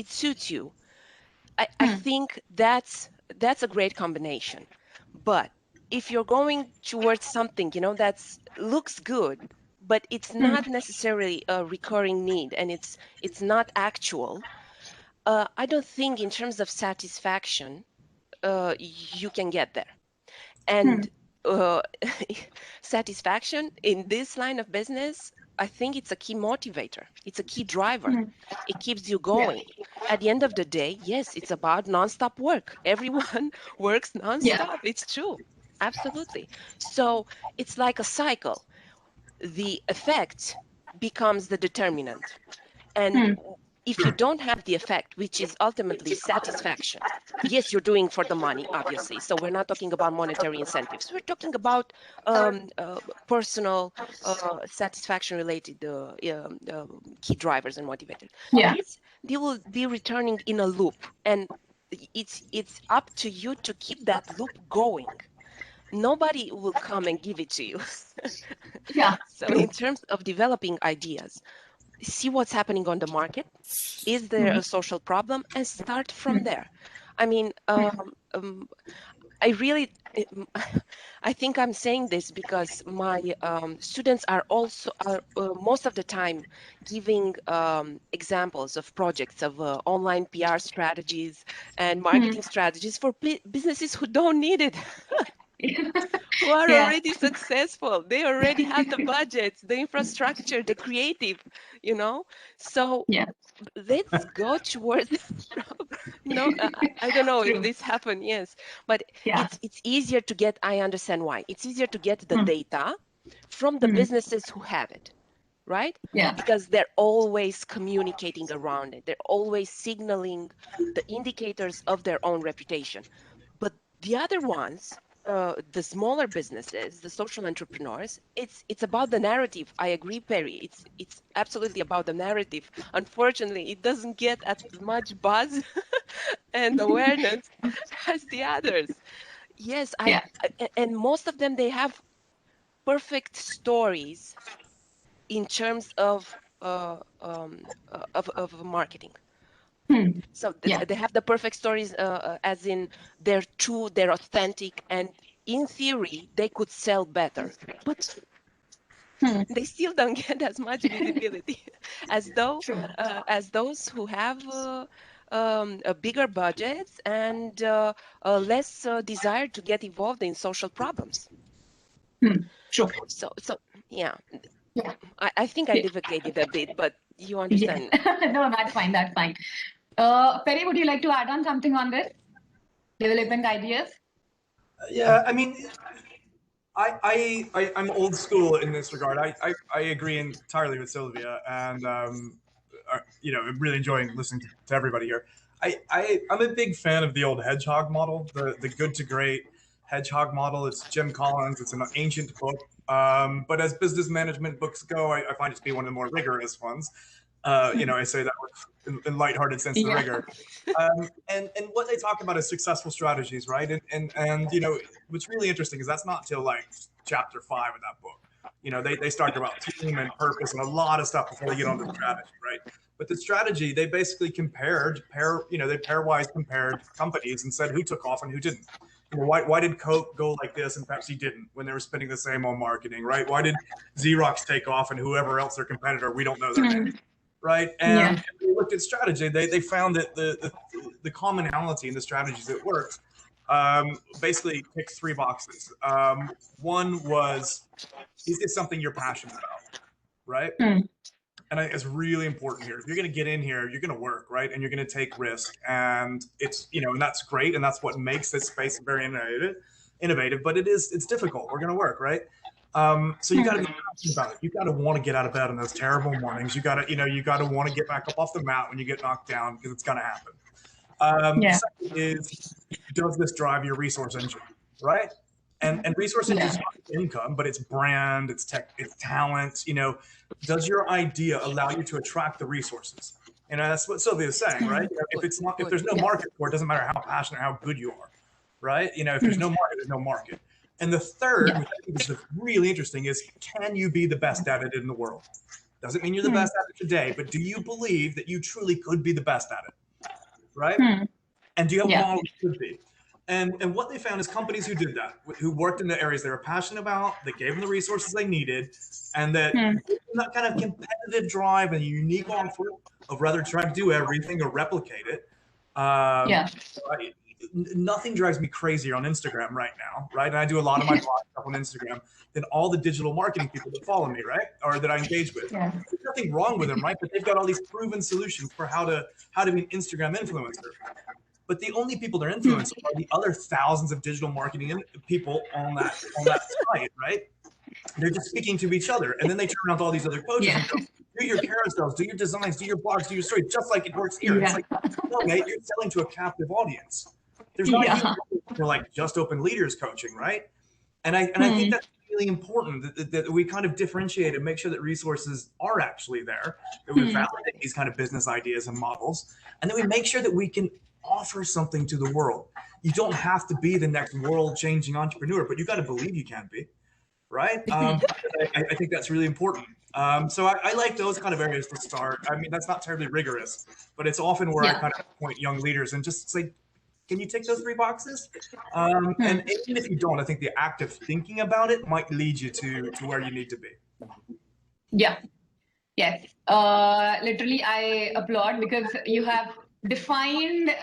suits you. I think that's a great combination. But if you're going towards something, that looks good, but it's not necessarily a recurring need, and it's not actual, I don't think in terms of satisfaction you can get there. And satisfaction in this line of business, I think it's a key motivator. It's a key driver. It keeps you going. At the end of the day, yes, it's about nonstop work. Everyone works nonstop. It's true. Absolutely. So it's like a cycle. The effect becomes the determinant. And if you don't have the effect, which is ultimately satisfaction, yes, you're doing for the money, obviously. So we're not talking about monetary incentives. We're talking about personal satisfaction related key drivers and motivators. Yes, they will be returning in a loop, and it's up to you to keep that loop going. Nobody will come and give it to you. So in terms of developing ideas, see what's happening on the market. Is there a social problem? And start from there. I mean, I think I'm saying this because my students are also most of the time giving examples of projects of online PR strategies and marketing strategies for businesses who don't need it. Who are already successful. They already have the budgets, the infrastructure, the creative, So let's go towards I don't know if this happened, yes, but it's easier to get, I understand why. It's easier to get the data from the businesses who have it, right? Because they're always communicating around it. They're always signaling the indicators of their own reputation. But the other ones, the smaller businesses, the social entrepreneurs, it's about the narrative. I agree, Perry. It's absolutely about the narrative. Unfortunately, it doesn't get as much buzz and awareness as the others. Yes, and most of them, they have perfect stories in terms of marketing. So they have the perfect stories, as in they're true, they're authentic, and in theory they could sell better, but they still don't get as much visibility as those who have bigger budgets and less desire to get involved in social problems. Sure. So yeah. I think I divagated a bit, but you understand. No, that's fine. That's fine. Perry, would you like to add on something on this? Developing ideas? Yeah, I mean, I'm old school in this regard. I agree entirely with Silvia, and I'm really enjoying listening to everybody here. I'm a big fan of the old hedgehog model, the good to great hedgehog model. It's Jim Collins. It's an ancient book, but as business management books go, I find it to be one of the more rigorous ones. I say that in lighthearted sense of rigor. And what they talk about is successful strategies, right? And what's really interesting is that's not till like chapter 5 of that book. They start about team and purpose and a lot of stuff before they get onto the strategy, right? But the strategy, they basically they pairwise compared companies and said who took off and who didn't. Why did Coke go like this and Pepsi didn't when they were spending the same on marketing, right? Why did Xerox take off and whoever else their competitor, we don't know their name, right? And they looked at strategy. They found that the commonality in the strategies that worked basically ticks 3 boxes. One was, is this something you're passionate about, right? And I think it's really important here. If you're going to get in here, you're going to work, right? And you're going to take risk. And it's, and that's great. And that's what makes this space very innovative, but it's difficult. We're going to work, right? So you got to be passionate about it. You got to want to get out of bed on those terrible mornings. You got to want to get back up off the mat when you get knocked down, because it's going to happen. The second is, does this drive your resource engine, right? And resource engine is not income, but it's brand, it's tech, it's talent. Does your idea allow you to attract the resources? That's what Silvia's saying, right? If there's no market for it, doesn't matter how passionate, how good you are, right? If there's no market, there's no market. And the third, which I think is really interesting, is can you be the best at it in the world? Doesn't mean you're the best at it today, but do you believe that you truly could be the best at it, right? And do you have a model that could be? And what they found is companies who did that, who worked in the areas they were passionate about, that gave them the resources they needed, and that that kind of competitive drive and a unique offer of rather trying to do everything or replicate it. Nothing drives me crazier on Instagram right now, right? And I do a lot of my blog stuff on Instagram than all the digital marketing people that follow me, right? Or that I engage with. There's nothing wrong with them, right? But they've got all these proven solutions for how to be an Instagram influencer. But the only people they're influencing are the other thousands of digital marketing people on that site, right? They're just speaking to each other, and then they turn around to all these other coaches and go, do your carousels, do your designs, do your blogs, do your stories, just like it works here. It's like, no, mate, you're selling to a captive audience. There's not a for like just open leaders coaching, right? And I think that's really important that we kind of differentiate and make sure that resources are actually there, that we validate these kind of business ideas and models, and that we make sure that we can offer something to the world. You don't have to be the next world-changing entrepreneur, but you got to believe you can be, right? I think that's really important. So I like those kind of areas to start. I mean, that's not terribly rigorous, but it's often where I kind of point young leaders and just say, can you tick those 3 boxes? And even if you don't, I think the act of thinking about it might lead you to where you need to be. Yes. Literally, I applaud because you have defined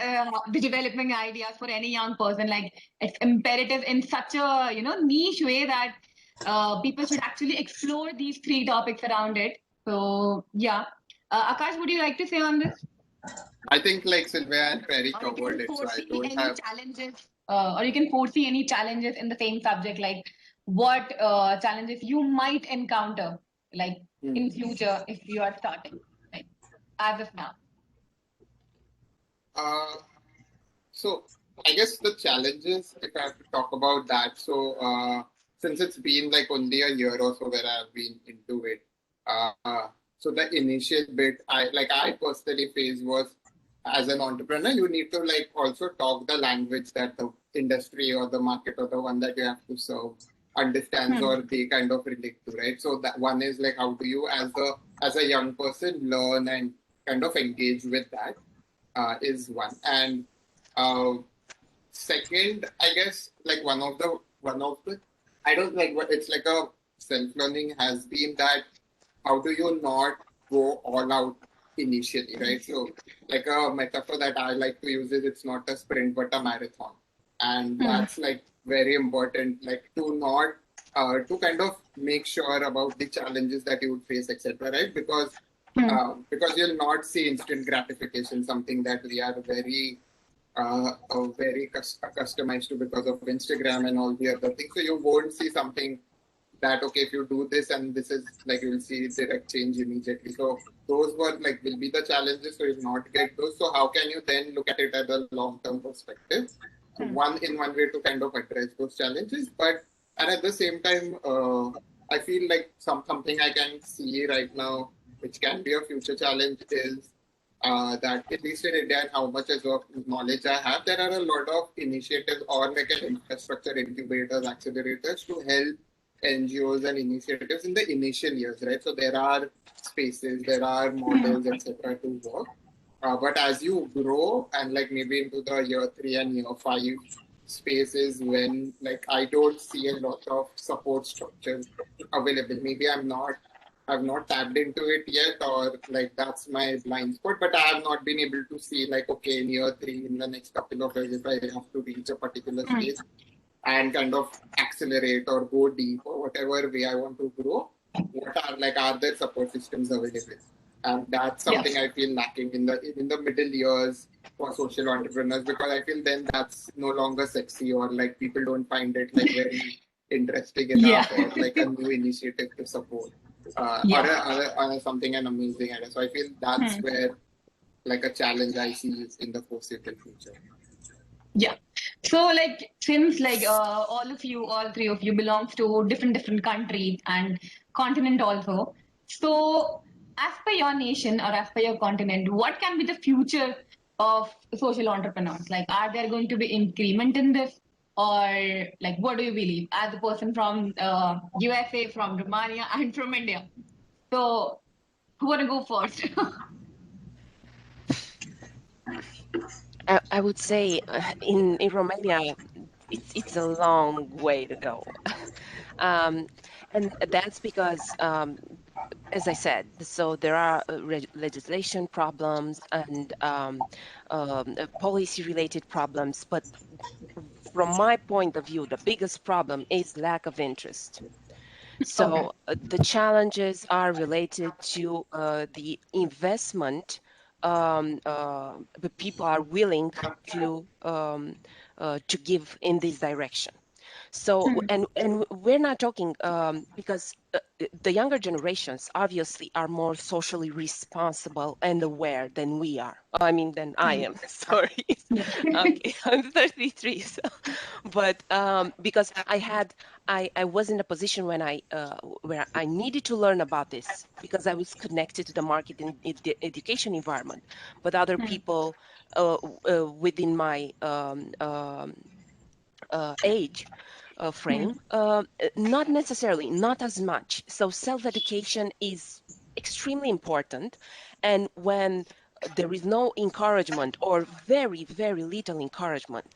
the developing ideas for any young person. Like, it's imperative in such a niche way that people should actually explore these 3 topics around it. So Akash, would you like to say on this? I think like Silvia and Perry covered it, so I don't have challenges, or you can foresee any challenges in the same subject, like what challenges you might encounter, like in future if you are starting, like as of now. So I guess the challenges, if I have to talk about that, so since it's been like only a year or so where I've been into it, so the initial bit I personally faced was, as an entrepreneur, you need to like also talk the language that the industry or the market or the one that you have to serve understands or they kind of relate to, right? So that one is like, how do you as a young person learn and kind of engage with that is one. And second, I guess like one of the I don't like what it's like a self-learning has been that how do you not go all out initially, right? So like a metaphor that I like to use is it's not a sprint but a marathon, and that's like very important, like to not to kind of make sure about the challenges that you would face, etc., right? Because you'll not see instant gratification, something that we are very customized to because of Instagram and all the other things. So you won't see something that, okay, if you do this and this is like, you'll see direct change immediately. So those will be the challenges. So you'll not get those. So how can you then look at it at a long-term perspective? One way to kind of address those challenges, and at the same time, I feel like something I can see right now, which can be a future challenge, is that at least in India and how much of knowledge I have, there are a lot of initiatives or like an infrastructure incubators, accelerators to help NGOs and initiatives in the initial years, right? So there are spaces, there are models, etc. to work. But as you grow and like maybe into the year 3 and year 5 spaces, when like I don't see a lot of support structures available. Maybe I've not tapped into it yet, or like that's my blind spot, but I have not been able to see like, okay, in year 3, in the next couple of years, if I have to reach a particular space and kind of accelerate or go deep or whatever way I want to grow, are there support systems available? And that's something I feel lacking in the middle years for social entrepreneurs, because I feel then that's no longer sexy, or like people don't find it like very interesting enough or like a new initiative to support. Or something an amazing idea. So I feel that's where like a challenge I see in the foreseeable future. Yeah. So like, since like all 3 of you belongs to different countries and continent also. So as per your nation or as per your continent, what can be the future of social entrepreneurs? Like, are there going to be increment in this? Or like, what do you believe as a person from USA, from Romania, and from India? So who want to go first? I would say in Romania, it's a long way to go. And that's because, as I said, so there are legislation problems and policy-related problems. But from my point of view, the biggest problem is lack of interest. So the challenges are related to the investment the people are willing to give in this direction. So, and we're not talking because the younger generations obviously are more socially responsible and aware than we are. I mean, than I am. Sorry. Okay, I'm 33. So, but because I was in a position when where I needed to learn about this because I was connected to the market in the education environment, but other people within my age frame, not necessarily, not as much. So self-education is extremely important, and when there is no encouragement or very, very little encouragement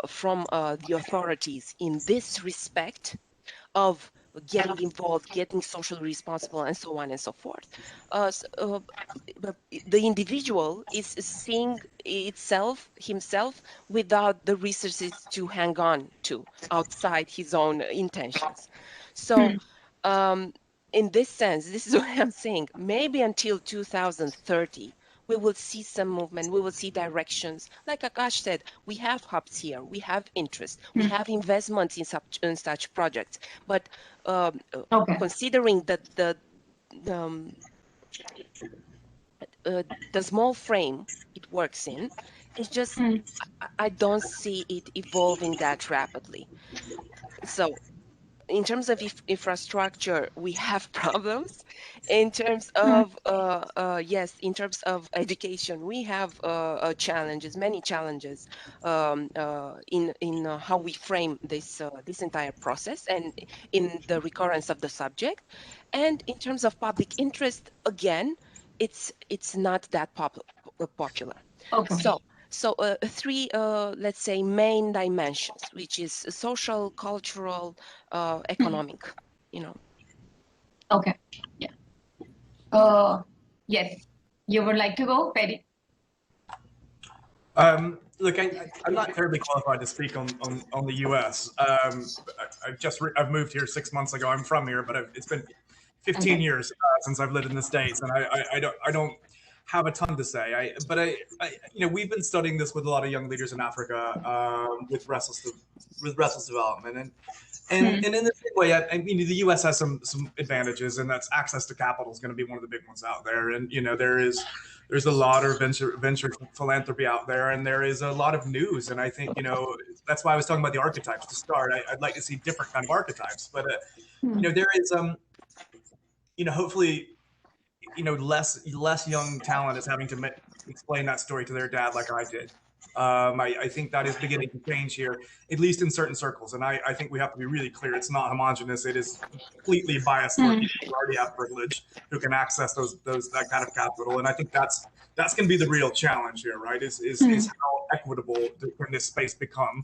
from the authorities in this respect of getting involved, getting socially responsible, and so on and so forth. The individual is seeing himself without the resources to hang on to outside his own intentions. So in this sense, this is what I'm saying, maybe until 2030, we will see some movement, we will see directions. Like Akash said, we have hubs here, we have interest, we have investments in such projects. But considering that the small frame it works in, it's just, I don't see it evolving that rapidly. So in terms of infrastructure, we have problems. In terms of yes, in terms of education, we have challenges, many challenges in how we frame this this entire process and in the recurrence of the subject. And in terms of public interest, again, it's not that popular. So three, let's say, main dimensions, which is social, cultural, economic, you know. Okay. Yeah. Yes. You would like to go, Perry? Look, I'm not terribly qualified to speak on the U.S. I've moved here 6 months ago. I'm from here, but it's been 15 years since I've lived in the States, and I don't have a ton to say. But you know, we've been studying this with a lot of young leaders in Africa with Restless Development, and in the same way, I mean, the U.S. has some advantages, and that's access to capital is going to be one of the big ones out there. And you know, there's a lot of venture philanthropy out there, and there is a lot of news. And I think, you know, that's why I was talking about the archetypes to start. I'd like to see different kind of archetypes, but you know, there is you know, hopefully, you know, less young talent is having to explain that story to their dad like I did. I think that is beginning to change here, at least in certain circles. And I think we have to be really clear. It's not homogenous. It is completely biased toward people who already have privilege, who can access that kind of capital. And I think that's going to be the real challenge here, right? Is how equitable can this space become?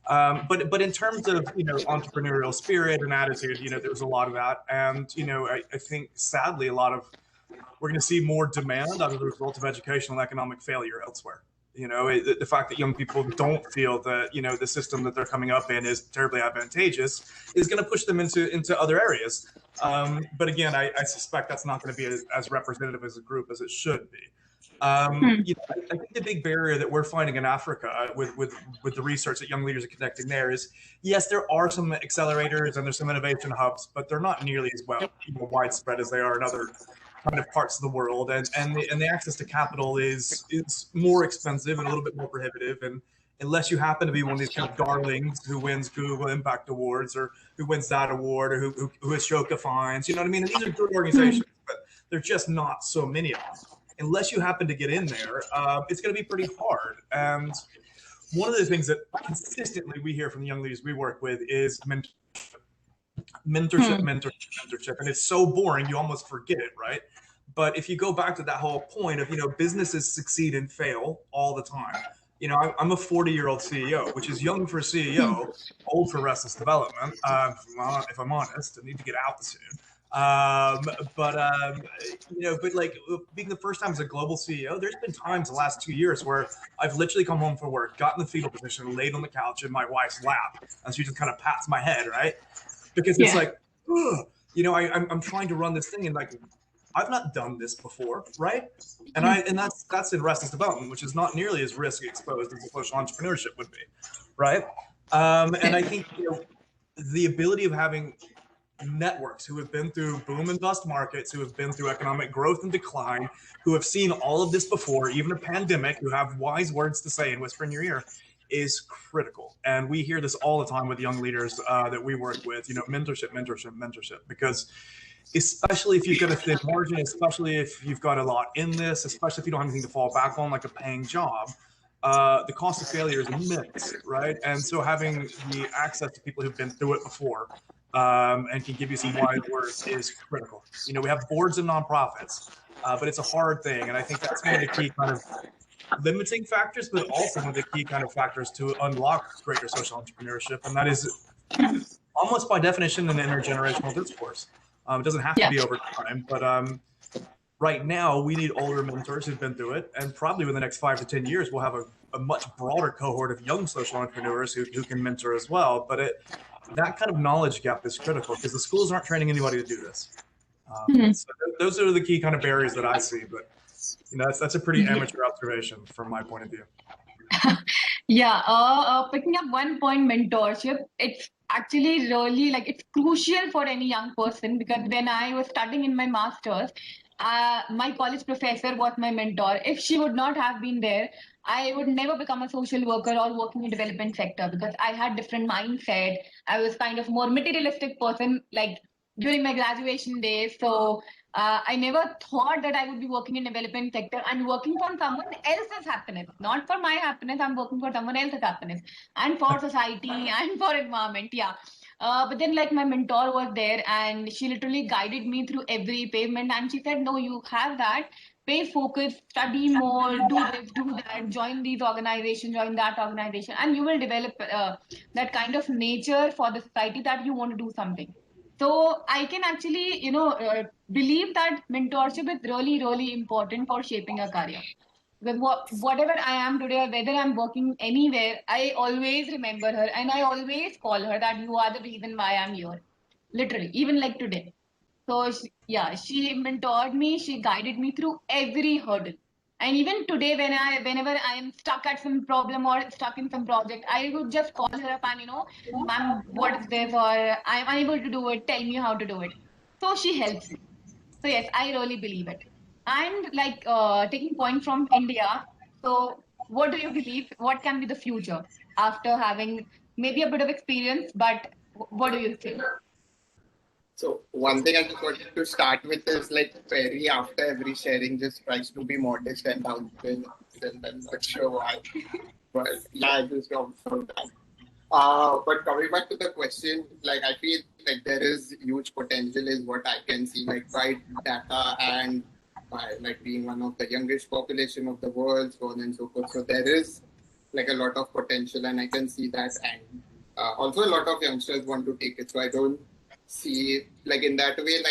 But in terms of, you know, entrepreneurial spirit and attitude, you know, there's a lot of that. And, you know, I think sadly, we're going to see more demand as a result of educational and economic failure elsewhere. You know, the fact that young people don't feel that, you know, the system that they're coming up in is terribly advantageous is going to push them into other areas. But again, I suspect that's not going to be as representative as a group as it should be. You know, I think the big barrier that we're finding in Africa with the research that young leaders are conducting there is, yes, there are some accelerators and there's some innovation hubs, but they're not nearly as widespread as they are in other kind of parts of the world, and the access to capital is more expensive and a little bit more prohibitive. And unless you happen to be one of these kind of darlings who wins Google Impact Awards or who wins that award or who Ashoka finds, you know what I mean? And these are good organizations, but There's just not so many of them. Unless you happen to get in there, it's going to be pretty hard. And one of the things that consistently we hear from the young leaders we work with is mentorship. And it's so boring, you almost forget it, right? But if you go back to that whole point of, businesses succeed and fail all the time. I'm a 40-year-old CEO, which is young for a CEO, old for Restless Development. If I'm honest, I need to get out soon. But like being the first time as a global CEO, there's been times the last 2 years where I've literally come home from work, got in the fetal position, laid on the couch in my wife's lap, and she just kind of pats my head, right? Because it's like, I'm trying to run this thing, and like, I've not done this before, right? And that's in Restless Development, which is not nearly as risk exposed as social entrepreneurship would be, right? And I think the ability of having networks who have been through boom and bust markets, who have been through economic growth and decline, who have seen all of this before, even a pandemic, who have wise words to say and whisper in your ear, is critical. And we hear this all the time with young leaders that we work with, mentorship, because especially if you've got a thin margin, especially if you've got a lot in this, especially if you don't have anything to fall back on, like a paying job, the cost of failure is immense, right? And so having the access to people who've been through it before and can give you some wise words is critical. We have boards and nonprofits, but it's a hard thing. And I think that's one of the key kind of limiting factors, but also one of the key kind of factors to unlock greater social entrepreneurship. And that is almost by definition an intergenerational discourse. It doesn't have to be over time, but right now we need older mentors who've been through it. And probably within the next 5 to 10 years, we'll have a much broader cohort of young social entrepreneurs who can mentor as well. But that kind of knowledge gap is critical because the schools aren't training anybody to do this. So those are the key kind of barriers that I see. But that's a pretty amateur observation from my point of view. Picking up one point, mentorship, it's actually really it's crucial for any young person, because when I was studying in my master's, my college professor was my mentor. If she would not have been there, I would never become a social worker or working in development sector, because I had different mindset. I was kind of more materialistic person during my graduation days. So I never thought that I would be working in development sector and working for someone else's happiness. Not for my happiness, I'm working for someone else's happiness and for society and for environment. But then my mentor was there and she literally guided me through every pavement, and she said, no, you have that. Pay focus, study more, do this, do that, join these organizations, join that organization, and you will develop that kind of nature for the society that you want to do something. So I can actually, believe that mentorship is really, really important for shaping a career. Because whatever I am today, whether I'm working anywhere, I always remember her and I always call her that you are the reason why I'm here. Literally, even today. So she mentored me, she guided me through every hurdle. And even today, whenever I am stuck at some problem or stuck in some project, I would just call her up and, ma'am, what is this? Or I'm unable to do it. Tell me how to do it. So she helps me. So yes, I really believe it. And taking point from India, so what do you believe? What can be the future after having maybe a bit of experience? But what do you think? So one thing I just wanted to start with is Perry, after every sharing, just tries to be modest and humble, and I'm not sure why. But I just observed that. But coming back to the question, I feel there is huge potential is what I can see, by data and by being one of the youngest population of the world, so on and so forth. So there is a lot of potential, and I can see that. And also a lot of youngsters want to take it. So I don't see in that way,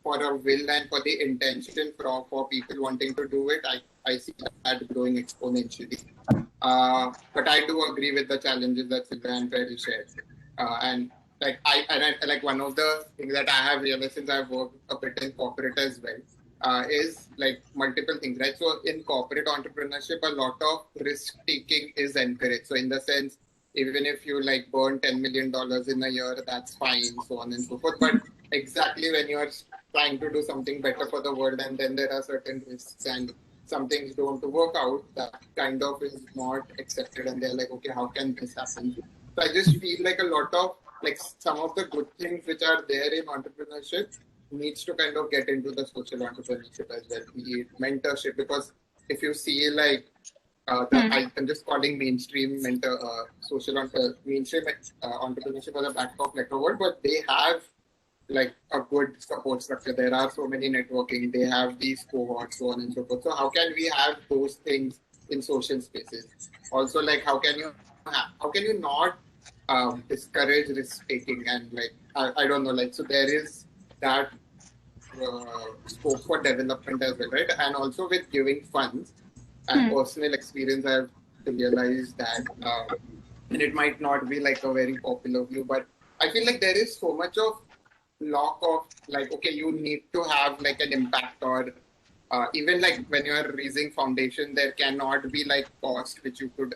for a will and for the intention for people wanting to do it, I see that growing exponentially. But I do agree with the challenges that Silvia and Perry shared. And one of the things that I have realized since I've worked a bit in corporate as well, is multiple things, right? So in corporate entrepreneurship, a lot of risk taking is encouraged. So in the sense, even if you burn $10 million in a year, that's fine, so on and so forth. But exactly when you're trying to do something better for the world, and then there are certain risks and some things don't work out, that kind of is not accepted. And they're okay, how can this happen? So I just feel a lot of some of the good things which are there in entrepreneurship needs to kind of get into the social entrepreneurship as well, be it mentorship, because if you see like I'm just calling mainstream mainstream entrepreneurship as a black box letter word, but they have like a good support structure. There are so many networking, they have these cohorts, so on and so forth. So how can we have those things in social spaces? Also, like how can you not discourage risk taking, and like I don't know, like so there is that scope for development as well, right? And also with giving funds, and personal experience, I've realized that, and it might not be like a very popular view, but I feel like there is so much of lock of like, okay, you need to have like an impact, or even like when you're raising foundation, there cannot be like cost which you could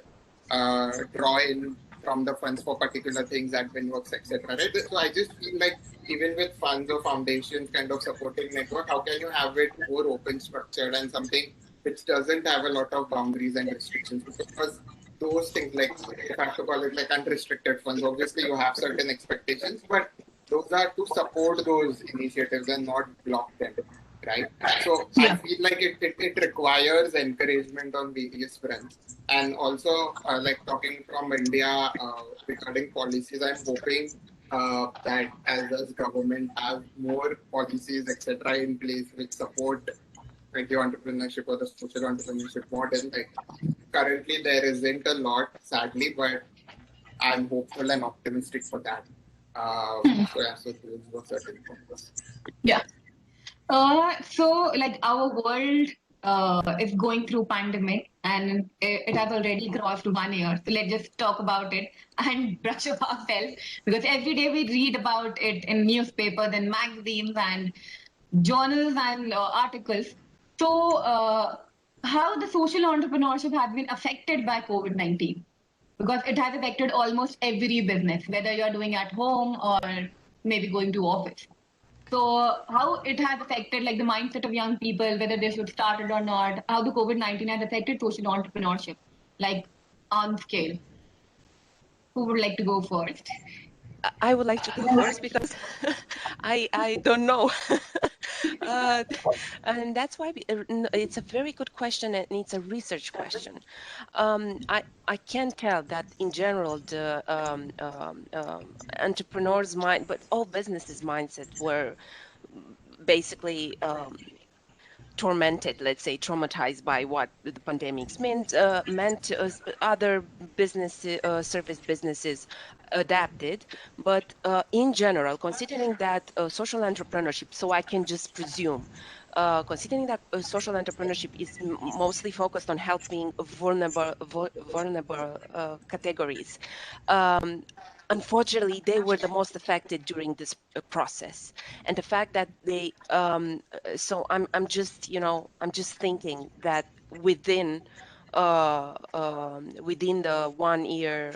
draw in from the funds for particular things, admin works, etc. Right? So I just feel like even with funds or foundations kind of supporting network, how can you have it more open structured and something which doesn't have a lot of boundaries and restrictions? Because those things, like if I have to call it like unrestricted funds, obviously you have certain expectations, but those are to support those initiatives and not block them, right? So I feel like it requires encouragement on various fronts. And also, like talking from India regarding policies, I'm hoping that as government have more policies, etc., in place which support like the entrepreneurship or the social entrepreneurship model. Like currently, there isn't a lot, sadly, but I'm hopeful and optimistic for that. So those were certain points. Yeah. So like our world is going through pandemic, and it has already crossed 1 year. So let's just talk about it and brush up ourselves, because every day we read about it in newspapers and magazines and journals and articles. So how the social entrepreneurship has been affected by COVID-19? Because it has affected almost every business, whether you're doing at home or maybe going to office. So how it has affected like the mindset of young people, whether they should start it or not, how the COVID-19 has affected social entrepreneurship, like on scale. Who would like to go first? I would like to go first because I don't know. And that's why it's a very good question, and it's a research question. I can tell that in general the entrepreneurs' mind, but all businesses' mindset were basically tormented, let's say, traumatized by what the pandemics meant. Other service businesses adapted, but in general, considering that social entrepreneurship, so I can just presume, considering that social entrepreneurship is mostly focused on helping vulnerable categories. Unfortunately, they were the most affected during this process, and the fact that they so I'm just I'm just thinking that within within the 1 year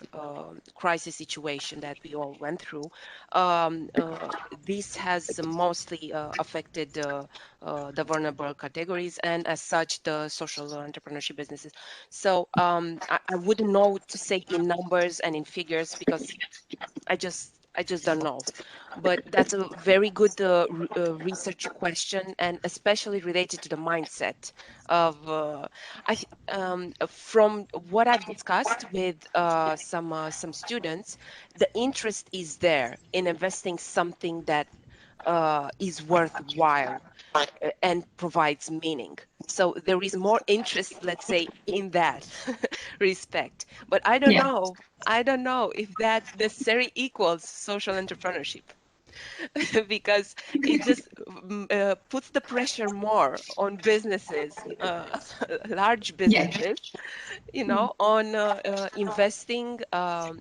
crisis situation that we all went through, this has mostly affected the vulnerable categories, and as such the social entrepreneurship businesses. So I wouldn't know to say in numbers and in figures, because I just don't know. But that's a very good research question, and especially related to the mindset of from what I've discussed with some students, the interest is there in investing something that is worthwhile and provides meaning. So there is more interest, let's say, in that respect. But I don't know. I don't know if that necessarily equals social entrepreneurship, because it just puts the pressure more on businesses, large businesses, on investing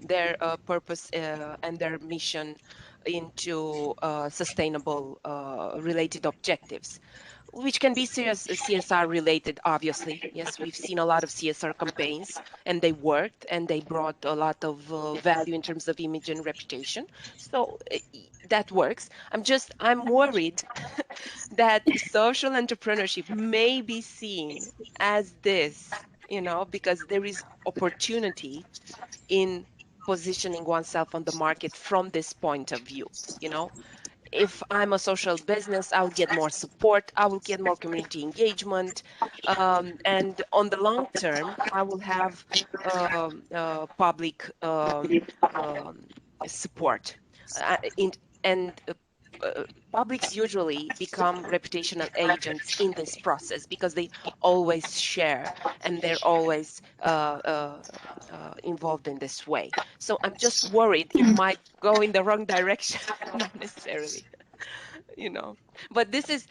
their purpose and their mission into sustainable related objectives, which can be CSR related, obviously. Yes, we've seen a lot of CSR campaigns, and they worked, and they brought a lot of value in terms of image and reputation. So that works. I'm worried that social entrepreneurship may be seen as this, because there is opportunity in positioning oneself on the market from this point of view, if I'm a social business, I'll get more support, I will get more community engagement, and on the long term, I will have public support. Publics usually become reputational agents in this process because they always share and they're always involved in this way. So I'm just worried it might go in the wrong direction, not necessarily, you know. But this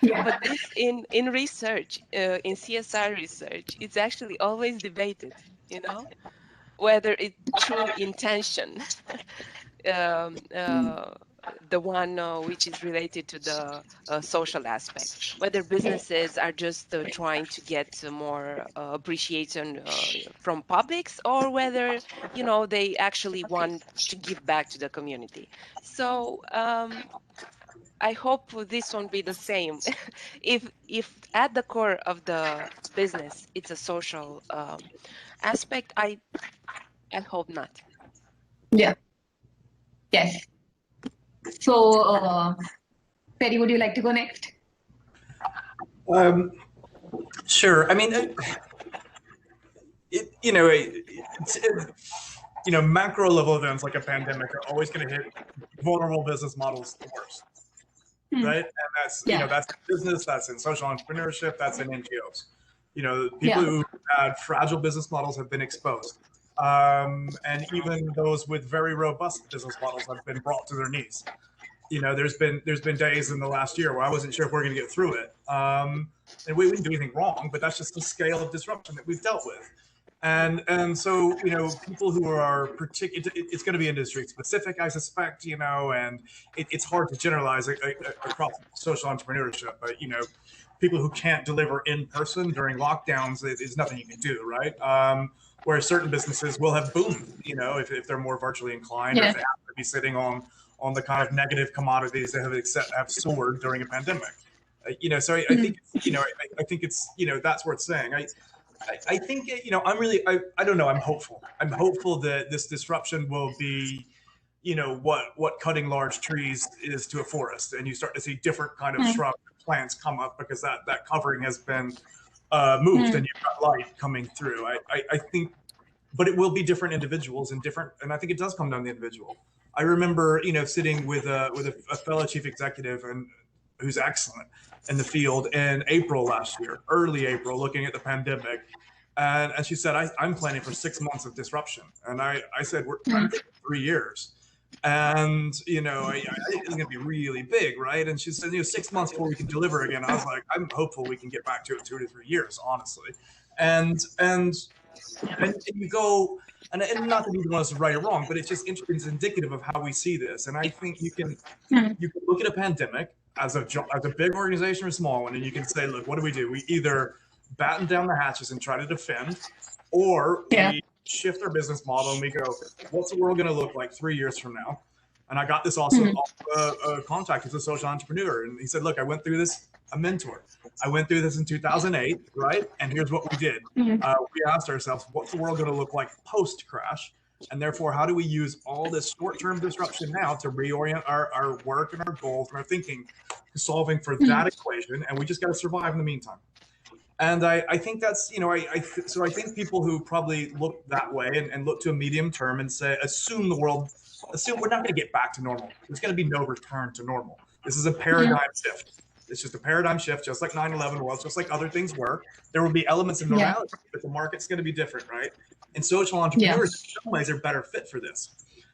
in research, in CSR research, it's actually always debated, you know, whether it's true intention. The one which is related to the social aspect, whether businesses are just trying to get more appreciation from publics, or whether, you know, they actually want to give back to the community. So I hope this won't be the same. if at the core of the business it's a social aspect, I hope not. Yeah. Yes. So, Perry, would you like to go next? Sure. I mean, macro level events like a pandemic are always going to hit vulnerable business models the worst, right? And that's that's in business, that's in social entrepreneurship, that's in NGOs. You know, people who had fragile business models have been exposed, and even those with very robust business models have been brought to their knees. You know, there's been days in the last year where I wasn't sure if we're going to get through it, and we didn't do anything wrong, but that's just the scale of disruption that we've dealt with. And so, you know, people who are it's going to be industry specific, I suspect, you know, and it's hard to generalize across social entrepreneurship, but, you know, people who can't deliver in person during lockdowns, there's nothing you can do, right? Whereas certain businesses will have boomed, you know, if they're more virtually inclined, or if they happen to be sitting on the kind of negative commodities that have soared during a pandemic. You know, so I think, you know, I think it's, you know, that's worth saying. I think, you know, I don't know, I'm hopeful. I'm hopeful that this disruption will be, you know, what cutting large trees is to a forest, and you start to see different kind of shrub plants come up because that covering has been moved and you've got light coming through. I think, but it will be different individuals and I think it does come down to the individual. I remember, you know, sitting with a fellow chief executive and who's excellent in the field in April last year, early April, looking at the pandemic. And she said, I'm planning for 6 months of disruption. And I said, I'm thinking 3 years. And, you know, I think it's going to be really big, right? And she said, you know, 6 months before we can deliver again. I was like, I'm hopeful we can get back to it 2 to 3 years, honestly. And you go, and not that either one is right or wrong, but it's just it's indicative of how we see this. And I think you can look at a pandemic as a big organization or a small one, and you can say, look, what do? We either batten down the hatches and try to defend, or we shift our business model and we go, what's the world going to look like 3 years from now? And I got this also off contact with a social entrepreneur, and he said, look, I went through this, a mentor. I went through this in 2008, right? And here's what we did. We asked ourselves, what's the world going to look like post-crash? And therefore, how do we use all this short-term disruption now to reorient our work and our goals and our thinking to solving for that equation? And we just got to survive in the meantime. And I think that's, you know, so I think people who probably look that way and look to a medium term and say, assume we're not going to get back to normal. There's going to be no return to normal. This is a paradigm shift. It's just a paradigm shift, just like 9/11 was, just like other things were. There will be elements of normality, but the market's going to be different, right? And social entrepreneurs, in some ways, are better fit for this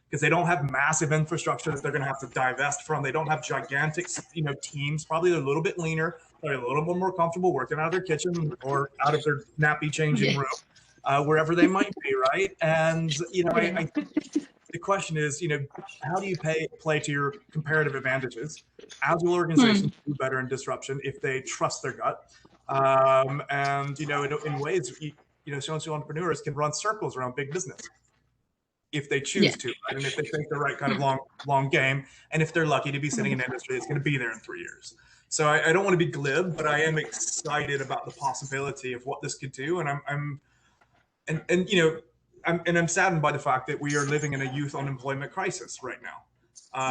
because they don't have massive infrastructure that they're going to have to divest from. They don't have gigantic, you know, teams. Probably they're a little bit leaner. They're a little bit more comfortable working out of their kitchen or out of their nappy changing room, wherever they might be, right? And, you know, I think the question is, you know, how do you play to your comparative advantages? As will organizations do better in disruption if they trust their gut? And, you know, in ways, you know, social entrepreneurs can run circles around big business if they choose to, right? And if they think the right kind of long game, and if they're lucky to be sitting in an industry that's going to be there in 3 years. So I don't want to be glib, but I am excited about the possibility of what this could do. And I'm saddened by the fact that we are living in a youth unemployment crisis right now.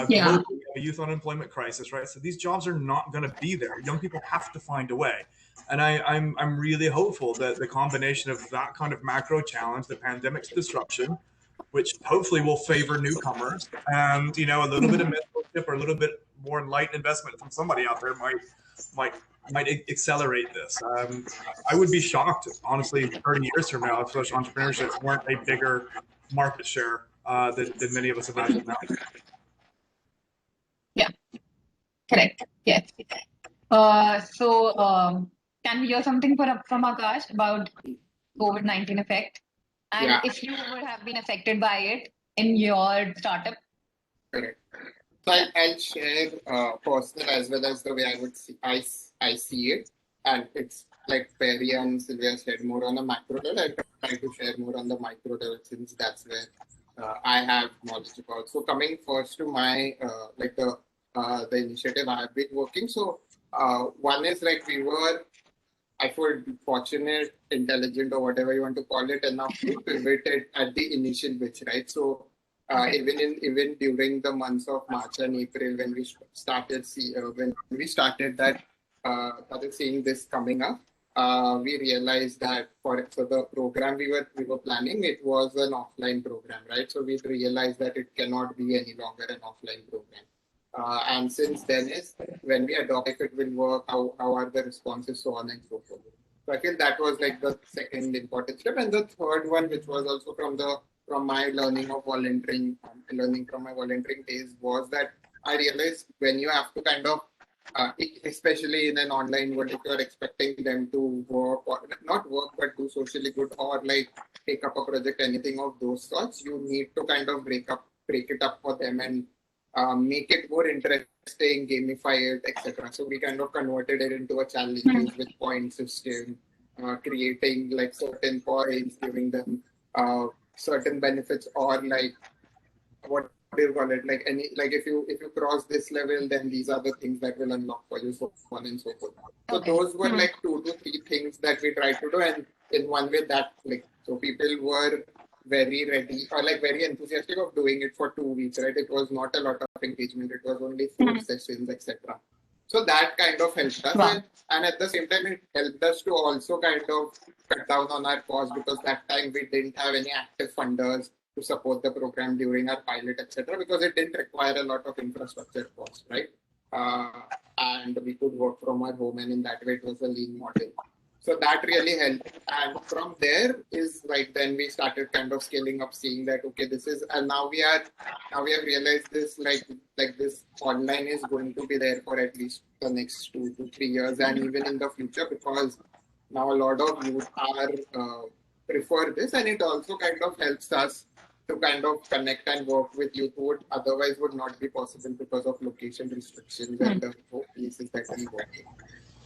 Yeah. Globally, we have a youth unemployment crisis, right? So these jobs are not going to be there. Young people have to find a way. And I'm really hopeful that the combination of that kind of macro challenge, the pandemic's disruption, which hopefully will favor newcomers, and a little bit of mentorship or a little bit more enlightened investment from somebody out there might accelerate this. I would be shocked, honestly, 30 years from now if social entrepreneurship weren't a bigger market share than many of us imagine now. Yeah, correct. Yes. So can we hear something from Akash about COVID-19 effect? And Yeah. if you would have been affected by it in your startup? Correct. So I'll share personal as well as the way I see it, and it's like Perry and Silvia said, more on a macro level. I try to share more on the micro level since that's where I have knowledge about. So coming first to my the initiative I have been working. So one is like I feel fortunate, intelligent, or whatever you want to call it, enough to pivot it at the initial pitch, right? So even during the months of March and April, when we started seeing this coming up, we realized that for the program we were planning, it was an offline program, right? So we realized that it cannot be any longer an offline program. And since then is when we adopt if it will work, how are the responses, so on and so forth. So I feel that was like the second important step. And the third one, which was also from my learning of volunteering, learning from my volunteering days, was that I realized when you have to kind of, especially in an online world, if you are expecting them to work or not work, but do socially good or like take up a project, anything of those sorts, you need to kind of break it up for them and make it more interesting, gamify it, etc. So we kind of converted it into a challenges with point system, creating like certain points, giving them certain benefits, or like what do you call it? Like if you cross this level, then these are the things that will unlock for you, so on and so forth. So those were like 2 to 3 things that we tried to do, and in one way that so people were very ready or like very enthusiastic of doing it for 2 weeks, right? It was not a lot of engagement. It was only 4 sessions, etc. So that kind of helped us. Wow. And at the same time, it helped us to also kind of cut down on our costs, because that time we didn't have any active funders to support the program during our pilot, etc., because it didn't require a lot of infrastructure costs, right? And we could work from our home, and in that way, it was a lean model. So that really helped. And from there is like, then we started kind of scaling up, seeing that, okay, this is, and now we have realized this, like this online is going to be there for at least the next 2 to 3 years, and even in the future, because now a lot of youth are prefer this, and it also kind of helps us to kind of connect and work with youth who would otherwise would not be possible because of location restrictions and the places that we work in.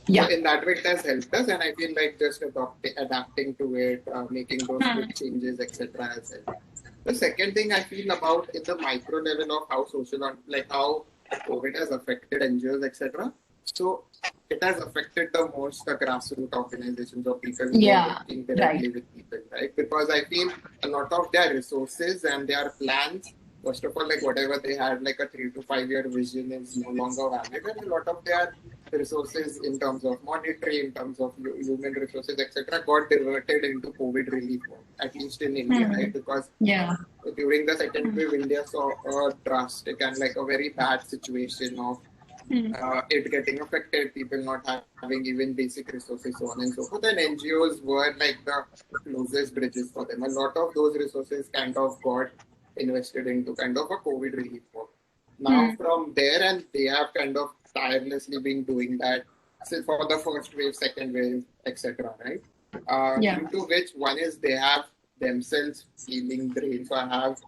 Yeah. So in that way, it has helped us, and I feel like just adapting to it, making those quick changes, etc. as well. The second thing I feel about in the micro level of how how COVID has affected NGOs, etc. So it has affected the most the grassroots organizations or people who are working directly with people, right? Because I feel a lot of their resources and their plans, first of all, like whatever they had, like a 3 to 5 year vision, is no longer valid, and a lot of their resources in terms of monetary, in terms of human resources, etc., got diverted into COVID relief, at least in India, right? Because during the second wave, India saw a drastic and like a very bad situation of it getting affected, people not having even basic resources, so on and so forth. And NGOs were like the closest bridges for them. A lot of those resources kind of got invested into kind of a COVID relief work. Now from there, and they have kind of tirelessly been doing that for the first wave, second wave, etc. Right? Due to which, one is they have themselves feeling drained. So I have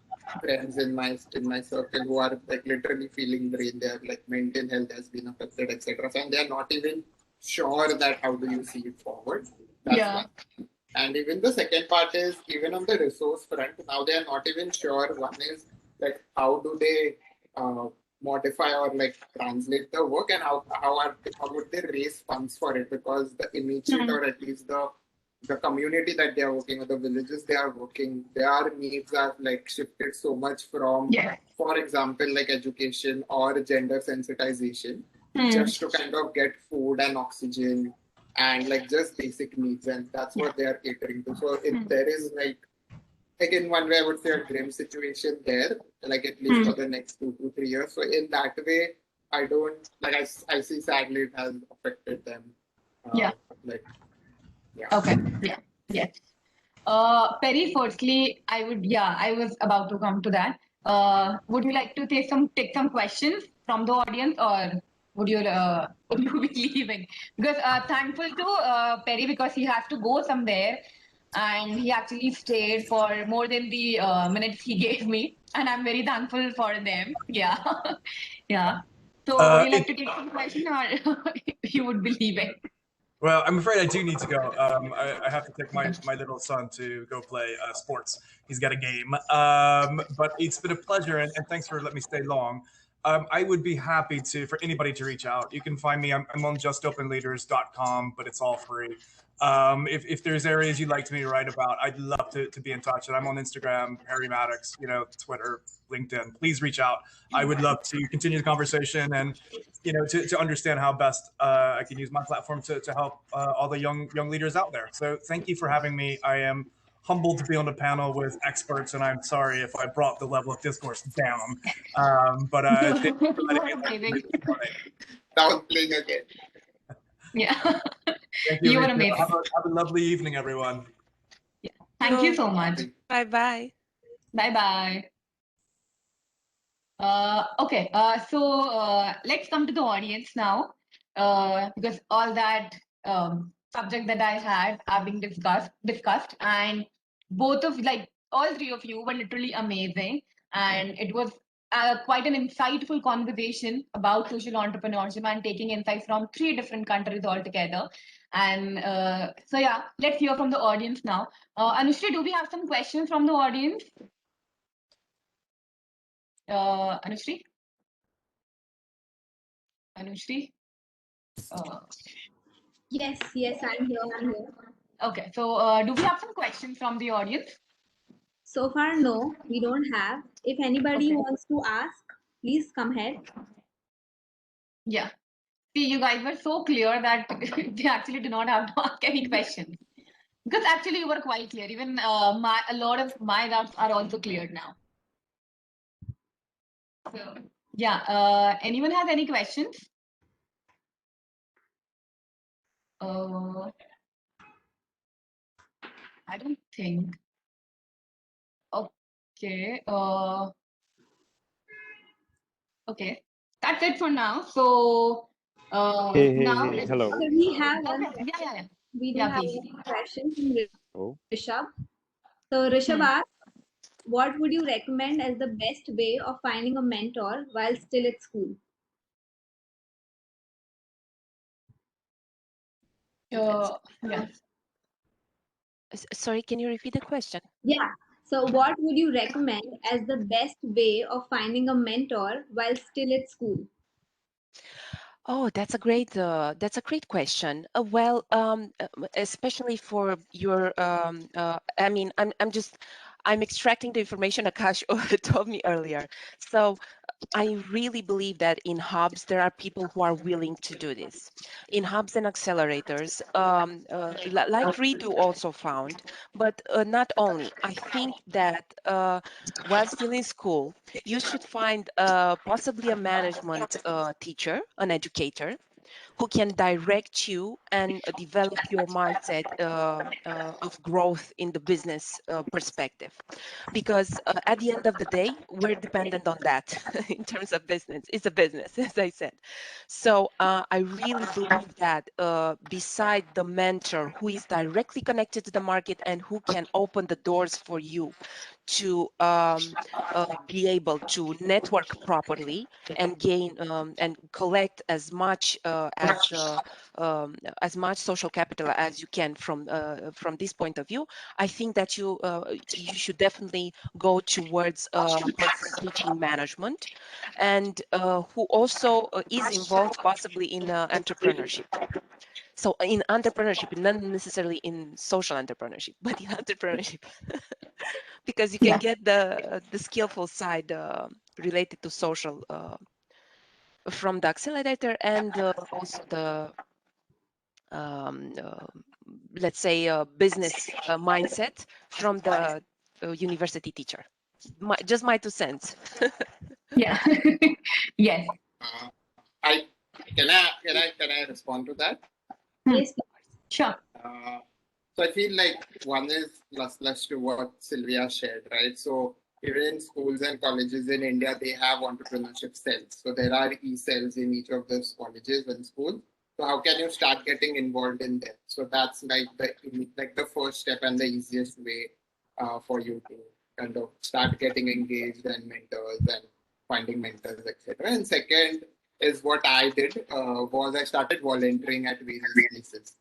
friends in my circle who are like literally feeling drained. Their like mental health has been affected, etc. So, and they are not even sure that how do you see it forward. That's one. And even the second part is, even on the resource front, now they are not even sure. One is like how do they modify or like translate the work, and how would they raise funds for it, because the immediate or at least the the community that they are working or the villages they are working, their needs are like shifted so much from, for example, like education or gender sensitization, just to kind of get food and oxygen and like just basic needs, and that's what they are catering to. So if there is like in one way I would say a grim situation there, like at least for the next 2 to 3 years. So in that way, I don't like I see sadly it has affected them. Like Okay. Yes. Perry, firstly, I was about to come to that. Would you like to take some questions from the audience, or would you be leaving? Because thankful to Perry because he has to go somewhere, and he actually stayed for more than the minutes he gave me, and I'm very thankful for them. Yeah, yeah. So would you like to take some questions, or you would be leaving? Well, I'm afraid I do need to go. I have to take my little son to go play sports. He's got a game. But it's been a pleasure, and thanks for letting me stay long. I would be happy for anybody to reach out. You can find me. I'm on justopenleaders.com, but it's all free. If there's areas you'd like me to write about, I'd love to be in touch. And I'm on Instagram, Harry Maddox, Twitter, LinkedIn. Please reach out. I would love to continue the conversation and to understand how best I can use my platform to help all the young leaders out there. So thank you for having me. I am humbled to be on a panel with experts, and I'm sorry if I brought the level of discourse down. But thank you for letting me downplaying again. Yeah. Thank you. You were amazing. Have a lovely evening, everyone. Yeah. Thank you so much. Bye-bye. Bye-bye. Okay, so let's come to the audience now, because all that subject that I had are being discussed, and all three of you were literally amazing, and it was quite an insightful conversation about social entrepreneurship and taking insights from 3 different countries altogether. And so yeah, let's hear from the audience now. Anushri, do we have some questions from the audience? Anushri? Yes, I'm here. Okay, so do we have some questions from the audience? So far, no, we don't have. If anybody wants to ask, please come ahead. Yeah. See, you guys were so clear that they actually do not have to ask any questions. Because actually you were quite clear. Even a lot of my doubts are also cleared now. So, yeah, anyone has any questions? I don't think. Okay. Okay. That's it for now. So now hello. Okay, we have one. Okay. Yeah. We do have one question from Rishabh. So Rishabh asks, what would you recommend as the best way of finding a mentor while still at school? Yeah. Sorry, can you repeat the question? Yeah. So what would you recommend as the best way of finding a mentor while still at school? Oh, that's a great question. Well, especially for your, I mean, I'm extracting the information Akash told me earlier. So I really believe that in hubs, there are people who are willing to do this. In hubs and accelerators, like Ritu also found, but not only. I think that while still in school, you should find possibly a management teacher, an educator, who can direct you and develop your mindset of growth in the business perspective. Because at the end of the day, we're dependent on that in terms of business. It's a business, as I said. So I really believe that beside the mentor who is directly connected to the market and who can open the doors for you to be able to network properly and gain and collect as much social capital as you can from this point of view, I think that you should definitely go towards teaching management, and who also is involved possibly in entrepreneurship. So in entrepreneurship, not necessarily in social entrepreneurship, but in entrepreneurship, because you can get the skillful side related to social from the accelerator, and also the let's say business mindset from the university teacher. Just my 2 cents. Yeah. Yes. Can I respond to that? Yes. Sure. So I feel like one is plus to what Silvia shared, right? So even in schools and colleges in India, they have entrepreneurship cells. So there are e-cells in each of those colleges and schools. So how can you start getting involved in them? So that's like the first step and the easiest way for you to kind of start getting engaged and mentors and finding mentors, etc. And second is what I did was I started volunteering at various places,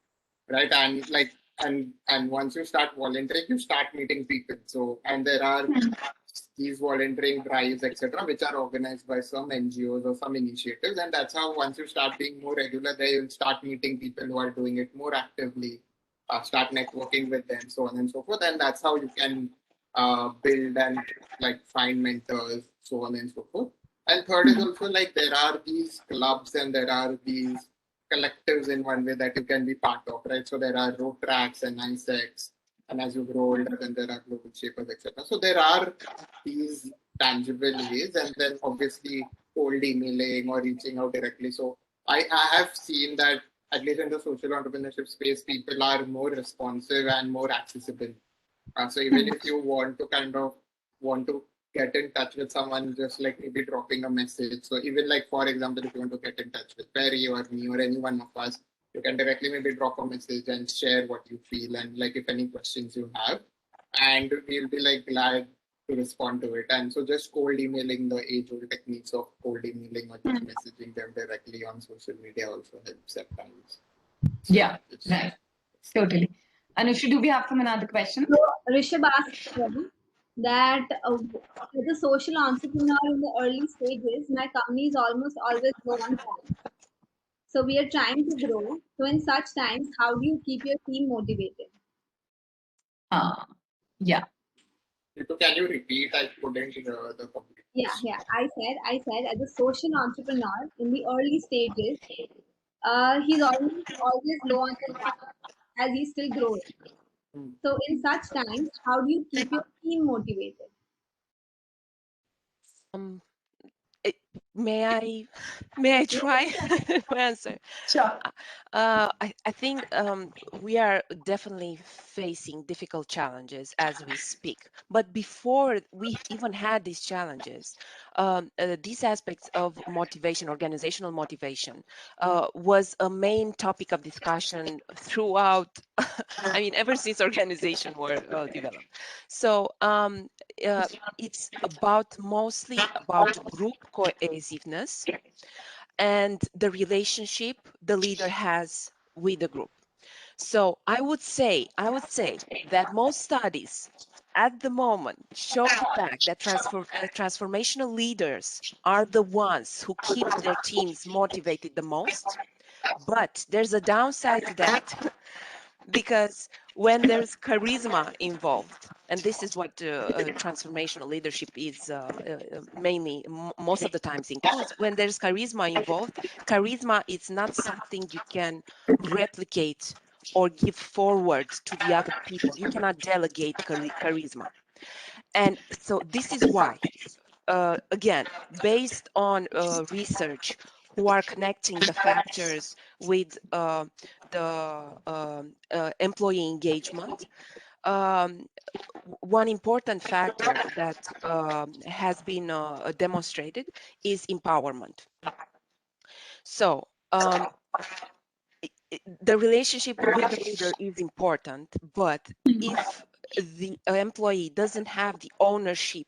right? And like and once you start volunteering, you start meeting people. So and there are these volunteering drives, etc., which are organized by some NGOs or some initiatives, and that's how once you start being more regular there, you'll start meeting people who are doing it more actively, start networking with them, so on and so forth, and that's how you can build and like find mentors, so on and so forth. And third is also like there are these clubs and there are these collectives in one way that you can be part of, right? So there are road tracks and ISEX, and as you grow older, then there are global shapers, etc. So there are these tangible ways, and then obviously cold emailing or reaching out directly. So I have seen that at least in the social entrepreneurship space, people are more responsive and more accessible. So even if you want to get in touch with someone, just like maybe dropping a message. So even like, for example, if you want to get in touch with Perry or me or any one of us, you can directly maybe drop a message and share what you feel and like if any questions you have, and we'll be like glad to respond to it. And so just cold emailing, the age-old techniques of cold emailing or just messaging them directly on social media also helps at times. So Yeah, right. Totally. Anushri, do we have some another question? So Rishabh asked that as a social entrepreneur in the early stages, my company is almost always low on time. So we are trying to grow. So in such times, how do you keep your team motivated? Yeah. Can you repeat? I couldn't hear the complete. Yeah. I said as a social entrepreneur in the early stages, he's always low on the time as he's still growing. So in such times, how do you keep your team motivated? May I try to answer? Sure. I think we are definitely facing difficult challenges as we speak. But before we even had these challenges, these aspects of motivation, organizational motivation, was a main topic of discussion throughout, I mean, ever since organizations were developed. So it's mostly about group cohesiveness and the relationship the leader has with the group. So I would say that most studies at the moment show the fact that transformational leaders are the ones who keep their teams motivated the most. But there's a downside to that because when there's charisma involved, and this is what transformational leadership is mainly most of the times includes, when there's charisma involved, charisma is not something you can replicate or give forward to the other people. You cannot delegate charisma. And so this is why, again, based on research who are connecting the factors with the employee engagement, one important factor that has been demonstrated is empowerment. So the relationship with the leader is important, but if the employee doesn't have the ownership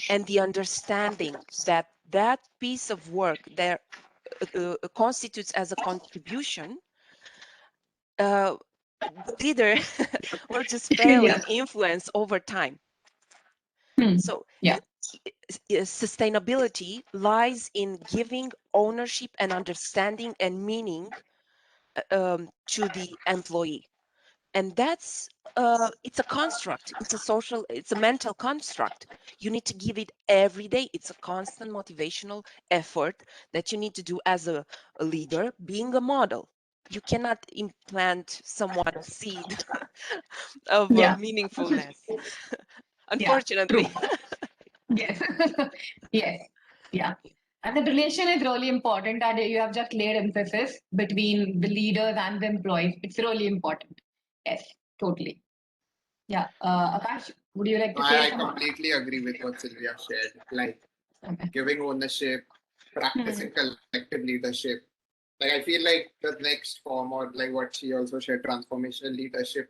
and the understanding that that piece of work there constitutes as a contribution, the leader will just fail in influence over time. So sustainability lies in giving ownership and understanding and meaning to the employee. And that's it's a construct, it's a mental construct. You need to give it every day. It's a constant motivational effort that you need to do as a leader, being a model. You cannot implant someone a seed of Yeah. meaningfulness. Yeah, true. Unfortunately. Yes. Yes. Yeah. And the relation is really important, and you have just laid emphasis between the leaders and the employees. It's really important. Yes, totally. Yeah. Akash, would you like to say I something? completely agree with what Silvia shared. Like Okay. giving ownership, practicing collective leadership. Like I feel like the next form, or like what she also shared, transformational leadership.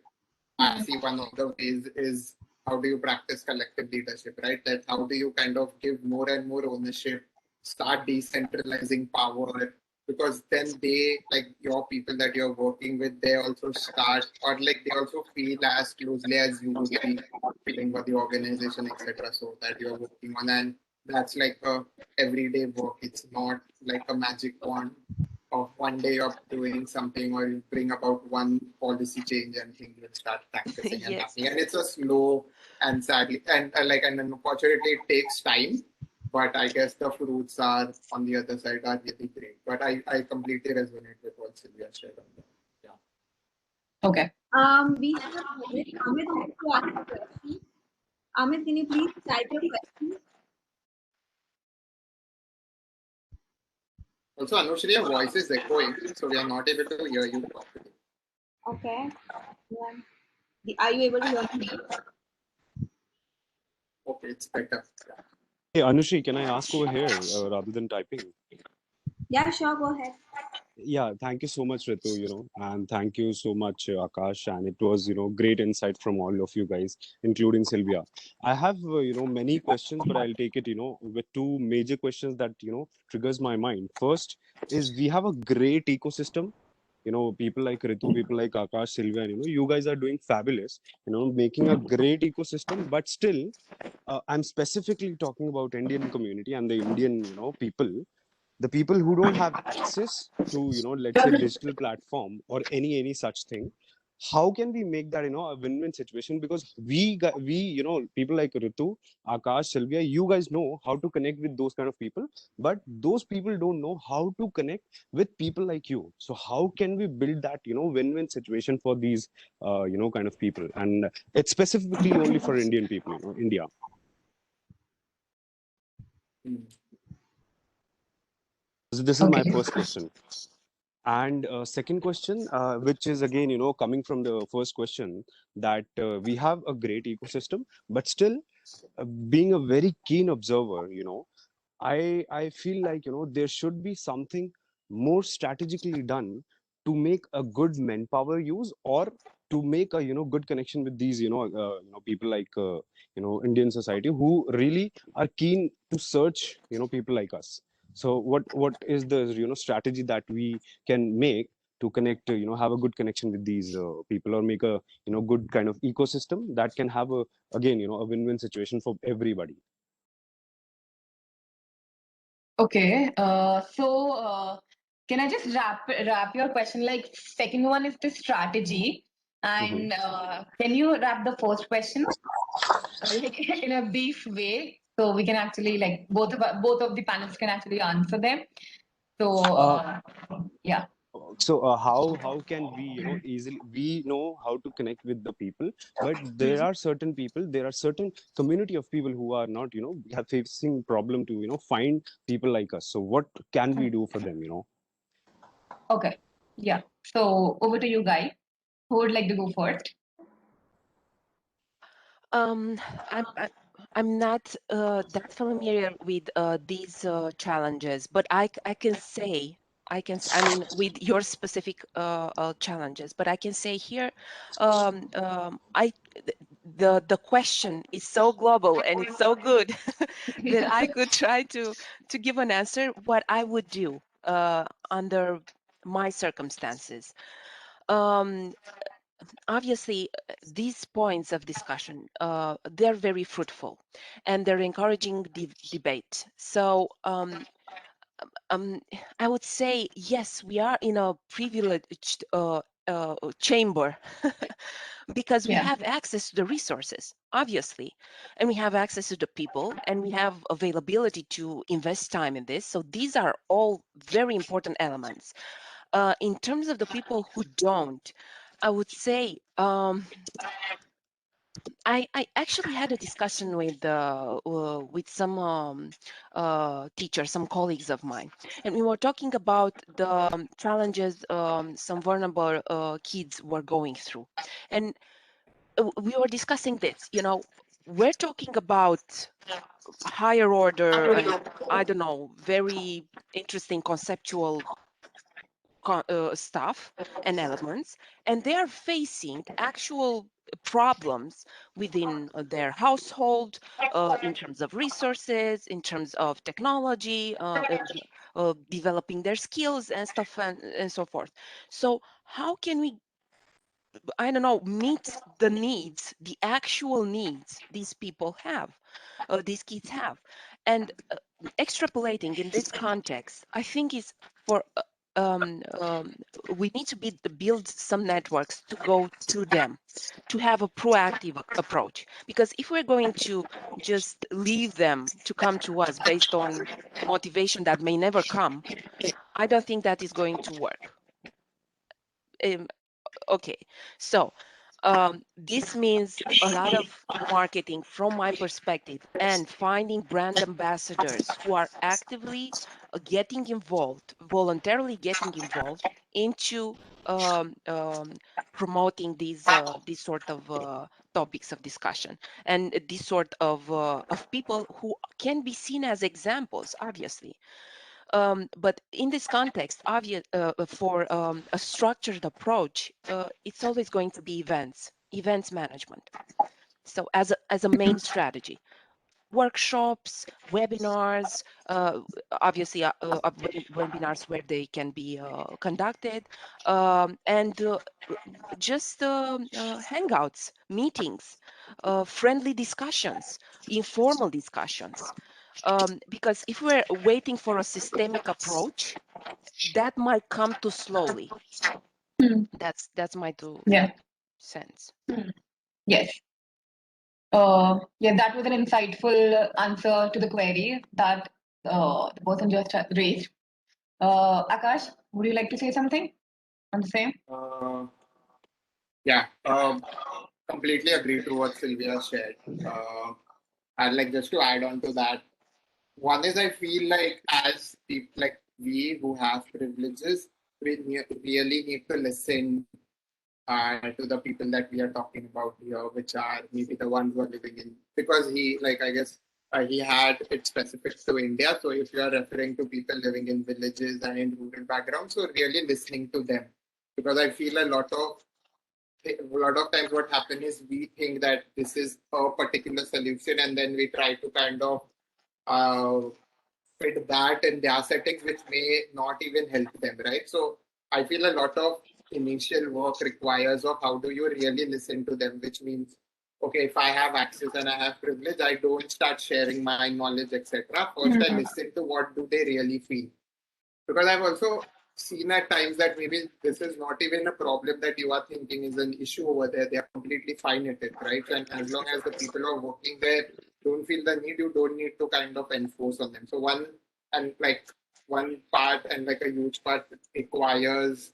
I see one of the ways is how do you practice collective leadership, right? That how do you kind of give more and more ownership, start decentralizing power, because then they, like your people that you're working with, they also start, or like they also feel as closely as you would be feeling for the organization, etc. So that you're working on, and that's like a everyday work. It's not like a magic wand of one day of doing something, or you bring about one policy change and things will start practicing and Yes. happening. And it's a slow and sadly and and unfortunately it takes time. But I guess the fruits are on the other side are really great. But I completely resonate with what Silvia shared on that. Yeah. Okay. We have Amit. Amit wants to ask a question. Amit, can you please type your question? Also, Anushri, your voice is echoing, so we are not able to hear you properly. Okay. Yeah. Are you able to hear me? Okay, it's better. Yeah. Hey, Anushri, can I ask over here rather than typing? Yeah, sure. Go ahead. Yeah, thank you so much, Ritu, and thank you so much, Akash. And it was, great insight from all of you guys, including Silvia. I have, many questions, but I'll take it, with two major questions that, triggers my mind. First is we have a great ecosystem. People like Ritu, people like Akash, Silvia, and, you guys are doing fabulous, making a great ecosystem, but still, I'm specifically talking about Indian community and the Indian, people, the people who don't have access to, let's say digital platform or any such thing. How can we make that, a win-win situation? Because we, people like Ritu, Akash, Sylvia, you guys know how to connect with those kind of people, but those people don't know how to connect with people like you. So how can we build that, win-win situation for these, kind of people? And it's specifically only for Indian people, India. So this is my first question. And second question, which is again, coming from the first question, that we have a great ecosystem, but still being a very keen observer, I feel like, there should be something more strategically done to make a good manpower use, or to make a, good connection with these, people like, Indian society who really are keen to search, people like us. So what is the, strategy that we can make to connect, have a good connection with these people, or make a, good kind of ecosystem that can have a, again, a win-win situation for everybody? Okay. Can I just wrap your question? Like, second one is the strategy, and can you wrap the first question like, in a brief way, so we can actually, like, both of the panelists can actually answer them. So yeah. So how can we, easily, we know how to connect with the people, but there are certain people, there are certain community of people who are not, have facing problem to, find people like us. So what can we do for them? Okay. Yeah. So over to you, Guy. Who would like to go first? I'm not that familiar with these challenges, but I can say, I mean, with your specific challenges, but I can say here, the question is so global and it's so good that I could try to give an answer what I would do under my circumstances. Obviously, these points of discussion, they're very fruitful and they're encouraging debate. So I would say, yes, we are in a privileged chamber because we have access to the resources, obviously, and we have access to the people, and we have availability to invest time in this. So these are all very important elements. In terms of the people who don't, I would say, I actually had a discussion with some teachers, some colleagues of mine, and we were talking about the challenges some vulnerable kids were going through, and we were discussing this. You know, we're talking about higher order and I don't know, very interesting conceptual stuff and elements, and they are facing actual problems within their household in terms of resources, in terms of technology, developing their skills and stuff and so forth. So how can we, I don't know, meet the needs, the actual needs these people have, these kids have? And extrapolating in this context, I think is for we need to build some networks to go to them, to have a proactive approach. Because if we're going to just leave them to come to us based on motivation that may never come, I don't think that is going to work. Okay, so this means a lot of marketing from my perspective and finding brand ambassadors who are actively getting involved, voluntarily getting involved into promoting these sort of topics of discussion, and this sort of people who can be seen as examples, obviously. But in this context, for a structured approach, it's always going to be events management. So as a main strategy, workshops, webinars, obviously webinars where they can be conducted, and just hangouts, meetings, friendly discussions, informal discussions. Because if we're waiting for a systemic approach, that might come too slowly. That's my two cents. Yes. Yeah, that was an insightful answer to the query that the person just raised. Akash, would you like to say something on the same? Yeah, completely agree to what Silvia shared. I'd like just to add on to that. One is I feel like as people like we who have privileges, we really need to listen to the people that we are talking about here, which are maybe the ones who are living in, because he, like, I guess he had it specific to India. So if you are referring to people living in villages and in rural backgrounds, so really listening to them, because I feel a lot of times what happens is we think that this is a particular solution and then we try to kind of fit that in their settings, which may not even help them, right? So I feel a lot of initial work requires of how do you really listen to them, which means, okay, if I have access and I have privilege, I don't start sharing my knowledge, etc. First, I listen to what do they really feel. Because I've also seen at times that maybe this is not even a problem that you are thinking is an issue over there. They are completely fine at it, right? And as long as the people who are working there don't feel the need, you don't need to kind of enforce on them. So one part and like a huge part requires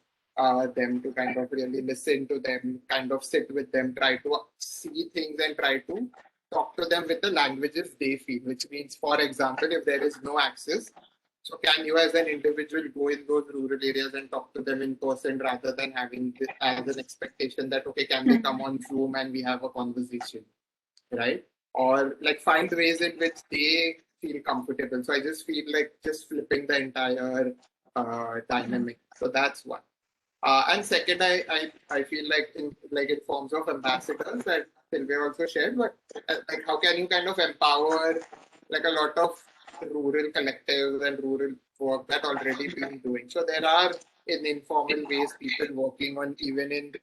them to kind of really listen to them, kind of sit with them, try to see things and try to talk to them with the languages they feel, which means, for example, if there is no access, so can you as an individual go in those rural areas and talk to them in person rather than having this as an expectation that, okay, can they come on Zoom and we have a conversation, right? Or like find ways in which they feel comfortable. So I just feel like just flipping the entire dynamic. So that's one. And second, I feel like in forms of ambassadors that Silvia also shared, but like how can you kind of empower like a lot of rural collectives and rural work that already been doing. So there are in informal ways people working on even in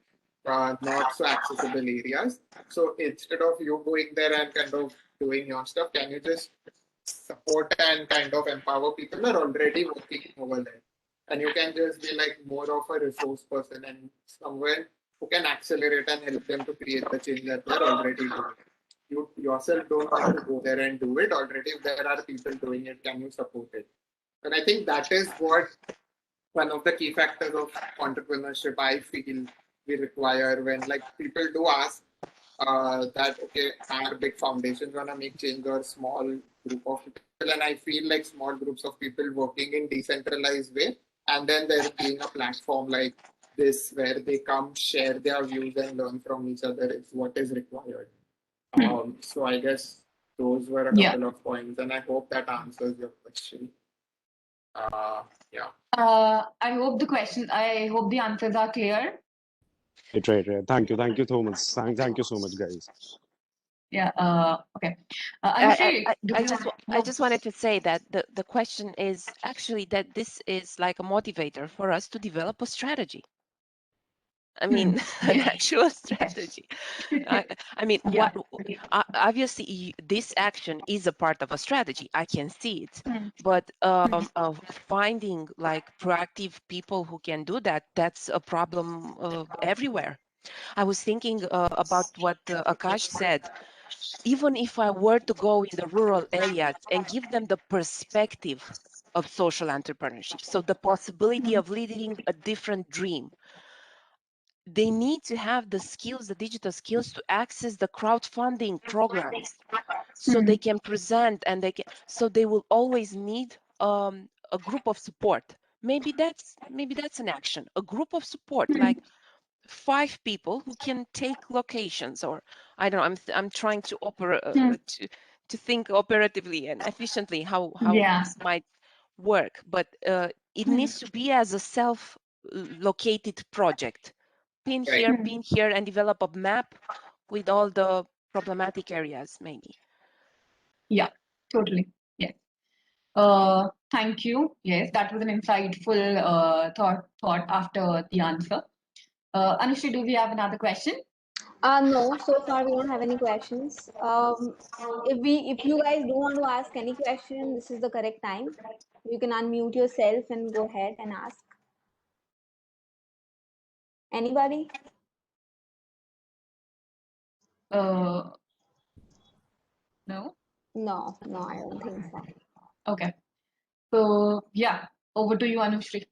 not so accessible areas. So instead of you going there and kind of doing your stuff, can you just support and kind of empower people are already working over there. And you can just be like more of a resource person and someone who can accelerate and help them to create the change that they're already doing. You yourself don't have to go there and do it. Already, if there are people doing it, can you support it? And I think that is what one of the key factors of entrepreneurship I feel we require when like people do ask that, okay, are big foundations gonna make change or small group of people? And I feel like small groups of people working in decentralized way, and then there being a platform like this where they come share their views and learn from each other is what is required. So I guess those were a couple of points, and I hope that answers your question. Yeah. I hope the answers are clear. Right. Thank you so much. Thank you so much, guys. Yeah. Okay. Anushree, I just wanted to say that the question is actually that this is like a motivator for us to develop a strategy. I mean, an actual strategy. I mean, what obviously this action is a part of a strategy. I can see it, but finding like proactive people who can do that, that's a problem everywhere. I was thinking about what Akash said. Even if I were to go in the rural areas and give them the perspective of social entrepreneurship, so the possibility of leading a different dream, they need to have the skills, the digital skills to access the crowdfunding programs so they can present and so they will always need a group of support. Maybe that's an action, a group of support, like 5 people who can take locations, or I don't know, I'm trying to to think operatively and efficiently how this might work, but it needs to be as a self-located project. Pin here, and develop a map with all the problematic areas, maybe. Yeah, totally. Yes. Thank you. Yes, that was an insightful thought after the answer. Anushree, do we have another question? No, so far we don't have any questions. If you guys don't want to ask any question, this is the correct time. You can unmute yourself and go ahead and ask. Anybody? No? No, I don't think so. Okay. So yeah, over to you, Anushree.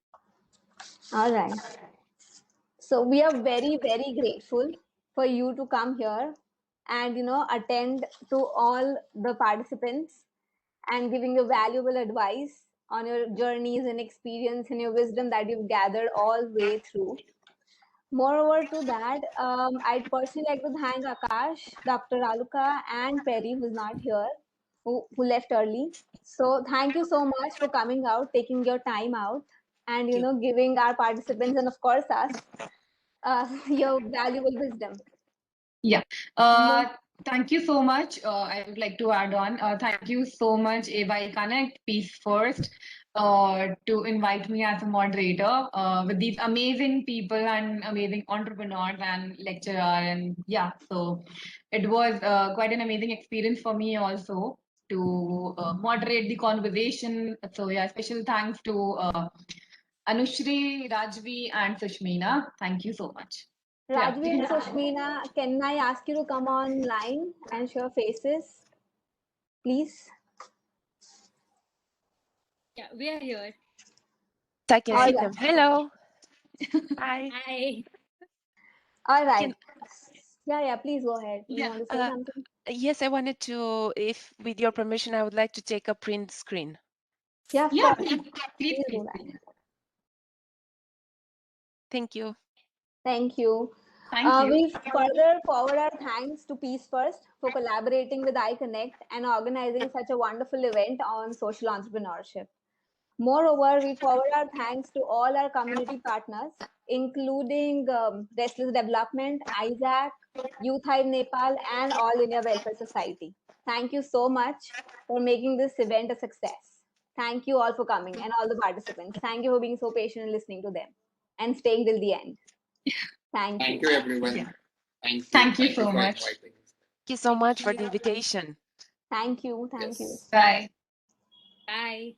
All right. So we are very, very grateful for you to come here and attend to all the participants and giving you valuable advice on your journeys and experience and your wisdom that you've gathered all the way through. Moreover to that, I'd personally like to thank Akash, Dr. Raluca, and Perry, who's not here, who left early. So thank you so much for coming out, taking your time out, and giving our participants and of course us your valuable wisdom. Yeah. Thank you so much. I would like to add on. Thank you so much, AY Connect, Peace First, to invite me as a moderator with these amazing people and amazing entrepreneurs and lecturer. And yeah, so it was quite an amazing experience for me also to moderate the conversation. So yeah, special thanks to Anushree, Rajvi, and Sushmina. Thank you so much. Rajvi and Ciochină, can I ask you to come online and show faces, please? Yeah, we are here. I can see them. Hello. Hi. Hi. All right. Yeah, please go ahead. You want to say something? Yes, I wanted to, if with your permission, I would like to take a print screen. Yeah, of course. Please do that. Thank you. Thank you. Thank you. We further forward our thanks to Peace First for collaborating with iConnect and organizing such a wonderful event on social entrepreneurship. Moreover, we forward our thanks to all our community partners, including Restless Development, ISAC, Youth Hive Nepal, and All India Welfare Society. Thank you so much for making this event a success. Thank you all for coming and all the participants. Thank you for being so patient and listening to them and staying till the end. Thank you. Thank you, everyone. Yeah. Thank you so much. Thank you so much for the invitation. Thank you. Thank you. Bye. Bye.